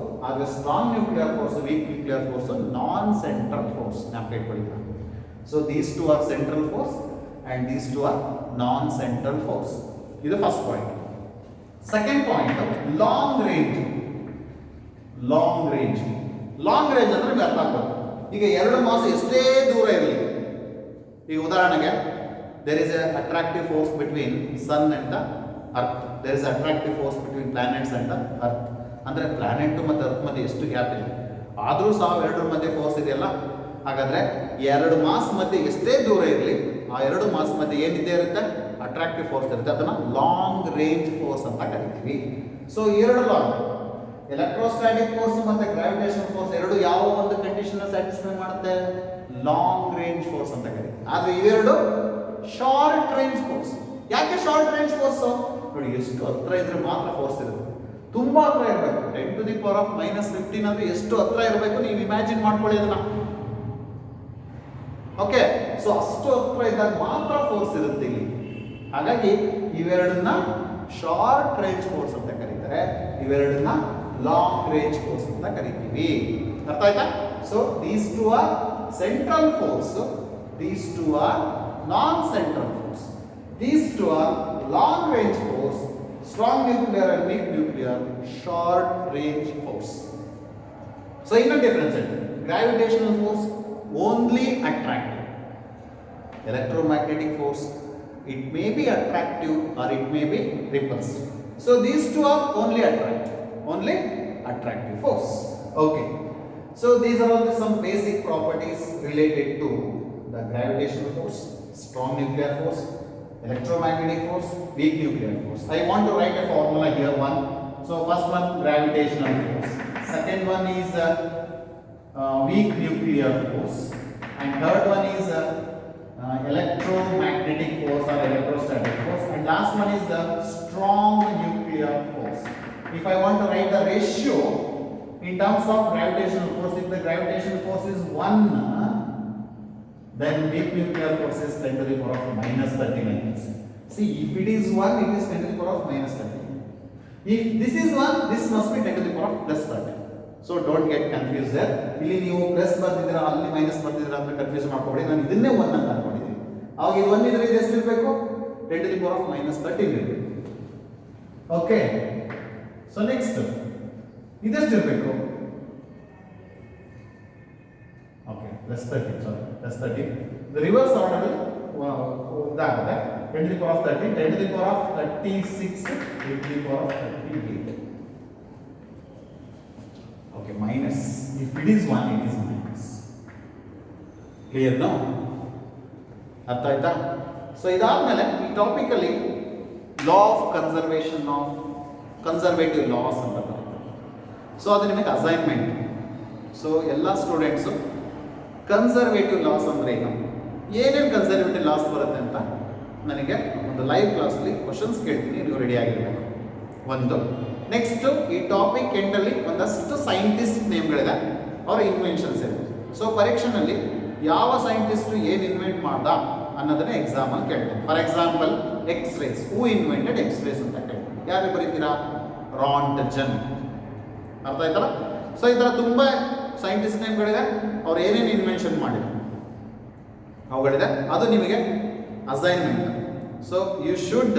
ಆದ್ರೆ strong nuclear force, weak nuclear force non central force. ಜ್ಞಾಪಕ ಇಟ್ಕೊಳ್ಳಿ. So these two are central force and these two are non central force. ಇದು first point. Second point, long range. Long range ಅಂದ್ರೆ ನಿಮ್ಗೆ ಅರ್ಥ ಆಗ್ಬೋದು. ಈಗ ಎರಡು ಮಾಸ್ ಎಷ್ಟೇ ದೂರ ಇರಲಿ, ಈಗ ಉದಾಹರಣೆಗೆ there is a attractive force between sun and the earth, there is attractive force between planets and the earth. ಅಂದ್ರೆ ಪ್ಲಾನೆಟ್ ಮತ್ತು ಅರ್ತ್ ಮಧ್ಯೆ ಎಷ್ಟು ಗ್ಯಾಪ್ ಇದೆ, ಆದರೂ ಸಹ ಎರಡರ ಮಧ್ಯೆ ಫೋರ್ಸ್ ಇದೆಯಲ್ಲ. ಹಾಗಾದ್ರೆ ಎರಡು ಮಾಸ್ ಮಧ್ಯೆ ಎಷ್ಟೇ ದೂರ ಇರಲಿ, ಆ ಎರಡು ಮಾಸ್ ಮಧ್ಯೆ ಏನಿದೆ ಇರುತ್ತೆ? ಅಟ್ರಾಕ್ಟಿವ್ ಫೋರ್ಸ್ ಇರುತ್ತೆ. ಅದನ್ನ ಲಾಂಗ್ ರೇಂಜ್ ಫೋರ್ಸ್ ಅಂತ ಕರಿತೀವಿ. ಸೊ ಎರಡು ಲಾಂಗ್, ಎಲೆಕ್ಟ್ರೋಸ್ಟಾಟಿಕ್ ಫೋರ್ಸ್ ಮತ್ತೆ ಗ್ರಾವಿಟೇಷನಲ್ ಫೋರ್ಸ್ ಎರಡು ಯಾವ ಒಂದು ಕಂಡೀಷನ್ ಸ್ಯಾಟಿಸ್ಫೈ ಮಾಡುತ್ತೆ? ಲಾಂಗ್ ರೇಂಜ್ ಫೋರ್ಸ್ ಅಂತ ಕರೀತೀವಿ. ಆದ್ರೆ ಇವೆರಡು ಶಾರ್ಟ್ ರೇಂಜ್ ಫೋರ್ಸ್. ಯಾಕೆ ಶಾರ್ಟ್ ರೇಂಜ್ ಫೋರ್ಸ್? ನೋಡಿ, ಎಷ್ಟು ಹತ್ರ ಇದ್ರೆ ಮಾತ್ರ ಫೋರ್ಸ್ ಇರುತ್ತೆ. ತುಂಬಾ ಹತ್ರ ಇರಬೇಕು, 10 to the power of -15 ಅಂದ್ರೆ ಎಷ್ಟು ಹತ್ರ ಇರಬೇಕು ನೀವು ಇಮ್ಯಾಜಿನ್ ಮಾಡ್ಕೊಳ್ಳಿ ಅದನ್ನ. ಓಕೆ, ಸೊ ಅಷ್ಟು ಹತ್ರ ಇದ್ದಾಗ ಮಾತ್ರ ಫೋರ್ಸ್ ಇರುತ್ತೆ ಇಲ್ಲಿ. ಹಾಗಾಗಿ ಇವೆರಡನ್ನ ಶಾರ್ಟ್ ರೇಂಜ್ ಫೋರ್ಸ್ ಅಂತ ಕರೀತಾರೆ, ಇವೆರಡನ್ನ ಲಾಂಗ್ ರೇಂಜ್ ಫೋರ್ಸ್ ಅಂತ ಕರಿತೀವಿ. ಅರ್ಥ ಆಯ್ತಾ? So these two are central force, these two are non central force. These two are long range force, strong nuclear and weak nuclear, short range force. So in a difference, gravitational force only attractive, electromagnetic force it may be attractive or it may be repulsive. So these two are only attractive force. Okay, so these are all some basic properties related to the gravitational force, strong nuclear force, electromagnetic force, weak nuclear force. I want to write a formula here. One, so first one gravitational force, second one is weak nuclear force, and third one is electromagnetic force or electrostatic force, and last one is the strong nuclear force. If I want to write the ratio in terms of gravitational force, if the gravitational force is 1, then weak nuclear force is 10 to the power of -39. See, if it is 1, it is 10 to the power of -30. If this is 1, this must be 10 to the power of +30. So don't get confused there. ಇಲ್ಲಿ ನೀವು plus ಬರ್ತಿದ್ದೀರಾ, ಅಲ್ಲಿ minus ಬರ್ತಿದ್ದೀರಾ ಅಂತ confuse ಮಾಡ್ಕೊಬೇಡಿ. ನಾನು ಇದನ್ನೇ 1 ಅಂತ ಅನ್ಕೊಂಡಿದ್ದೀನಿ. ಅವಾಗ ಇದು 1 ಇದ್ರೆ ಇದು ಎಷ್ಟು ಇರಬೇಕು? 10 to the power of -13 ಇರಬೇಕು. ಓಕೆ, ಸೊ ನೆಕ್ಸ್ಟ್ ಇದೆಷ್ಟು ಇರಬೇಕು? ಓಕೆ, +30, ಸಾರಿ, +30. ರಿವರ್ಸ್ ಆರ್ಡರ್ ಇದಾಗುತ್ತೆ. 10 to the power of 13, 10 to the power of 36, 10 to the power of 38. Okay, minus. If it is 1, it is minus. Clear now? ಅರ್ಥ ಆಯ್ತಾ? So ಇದಾದ್ಮೇಲೆ ಈ topic ಅಲ್ಲಿ law of conservative loss ಅಂತ ಬರುತ್ತೆ. So ಅದು ನಿಮಗೆ ಅಸೈನ್ಮೆಂಟ್. ಸೊ ಎಲ್ಲ ಸ್ಟೂಡೆಂಟ್ಸು ಕನ್ಸರ್ವೇಟಿವ್ ಲಾಸ್ ಅಂದರೆ ಏನು, ಏನೇನು ಕನ್ಸರ್ವೇಟಿವ್ ಲಾಸ್ ಬರುತ್ತೆ ಅಂತ ನನಗೆ ಒಂದು ಲೈವ್ ಕ್ಲಾಸಲ್ಲಿ ಕ್ವಶನ್ಸ್ ಕೇಳ್ತೀನಿ, ನೀವು ರೆಡಿ ಆಗಿರಬೇಕು. ಒಂದು ನೆಕ್ಸ್ಟು ಈ ಟಾಪಿಕ್ ಎಂಡಲ್ಲಿ ಒಂದಷ್ಟು ಸೈಂಟಿಸ್ಟ್ ನೇಮ್ಗಳಿದೆ, ಅವರ ಇನ್ವೆನ್ಷನ್ಸ್ ಇದೆ. ಸೊ ಪರೀಕ್ಷೆನಲ್ಲಿ ಯಾವ ಸೈಂಟಿಸ್ಟು ಏನು ಇನ್ವೆಂಟ್ ಮಾಡ್ದ ಅನ್ನೋದನ್ನೇ ಎಕ್ಸಾಮಲ್ಲಿ ಕೇಳ್ತೀನಿ. For example X-rays, who invented X-rays ಅಂತ ಕೇಳ್ತೀನಿ. ಯಾರು ಬರೀತೀರಾ? ರಾಂಟ್ಜನ್. ಅರ್ಥ ಆಯ್ತಲ್ಲ? ಸೊ ಈ ಥರ ತುಂಬ ಸೈಂಟಿಸ್ಟ್ ನೇಮ್ಗಳಿದೆ, ಅವ್ರು ಏನೇನು ಇನ್ವೆನ್ಷನ್ ಮಾಡಿದ್ರು ಅವುಗಳಿದೆ, ಅದು ನಿಮಗೆ assignment. So you should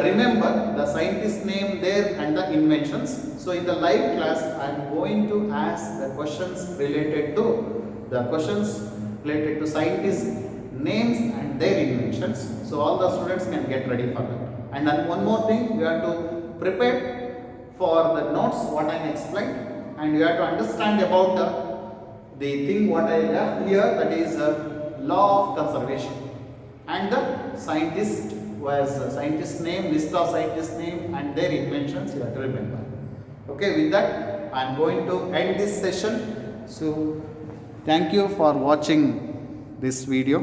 remember the scientist name there and the inventions. So in the live class I am going to ask the questions related to scientist names and their inventions. So all the students can get ready for that. And then one more thing, you have to prepare for the notes what I explained, and you have to understand about the thing what I left here, that is law of conservation, and the scientist was scientist name, list of scientist name and their inventions you have to remember. Okay, with that I am going to end this session. So thank you for watching this video.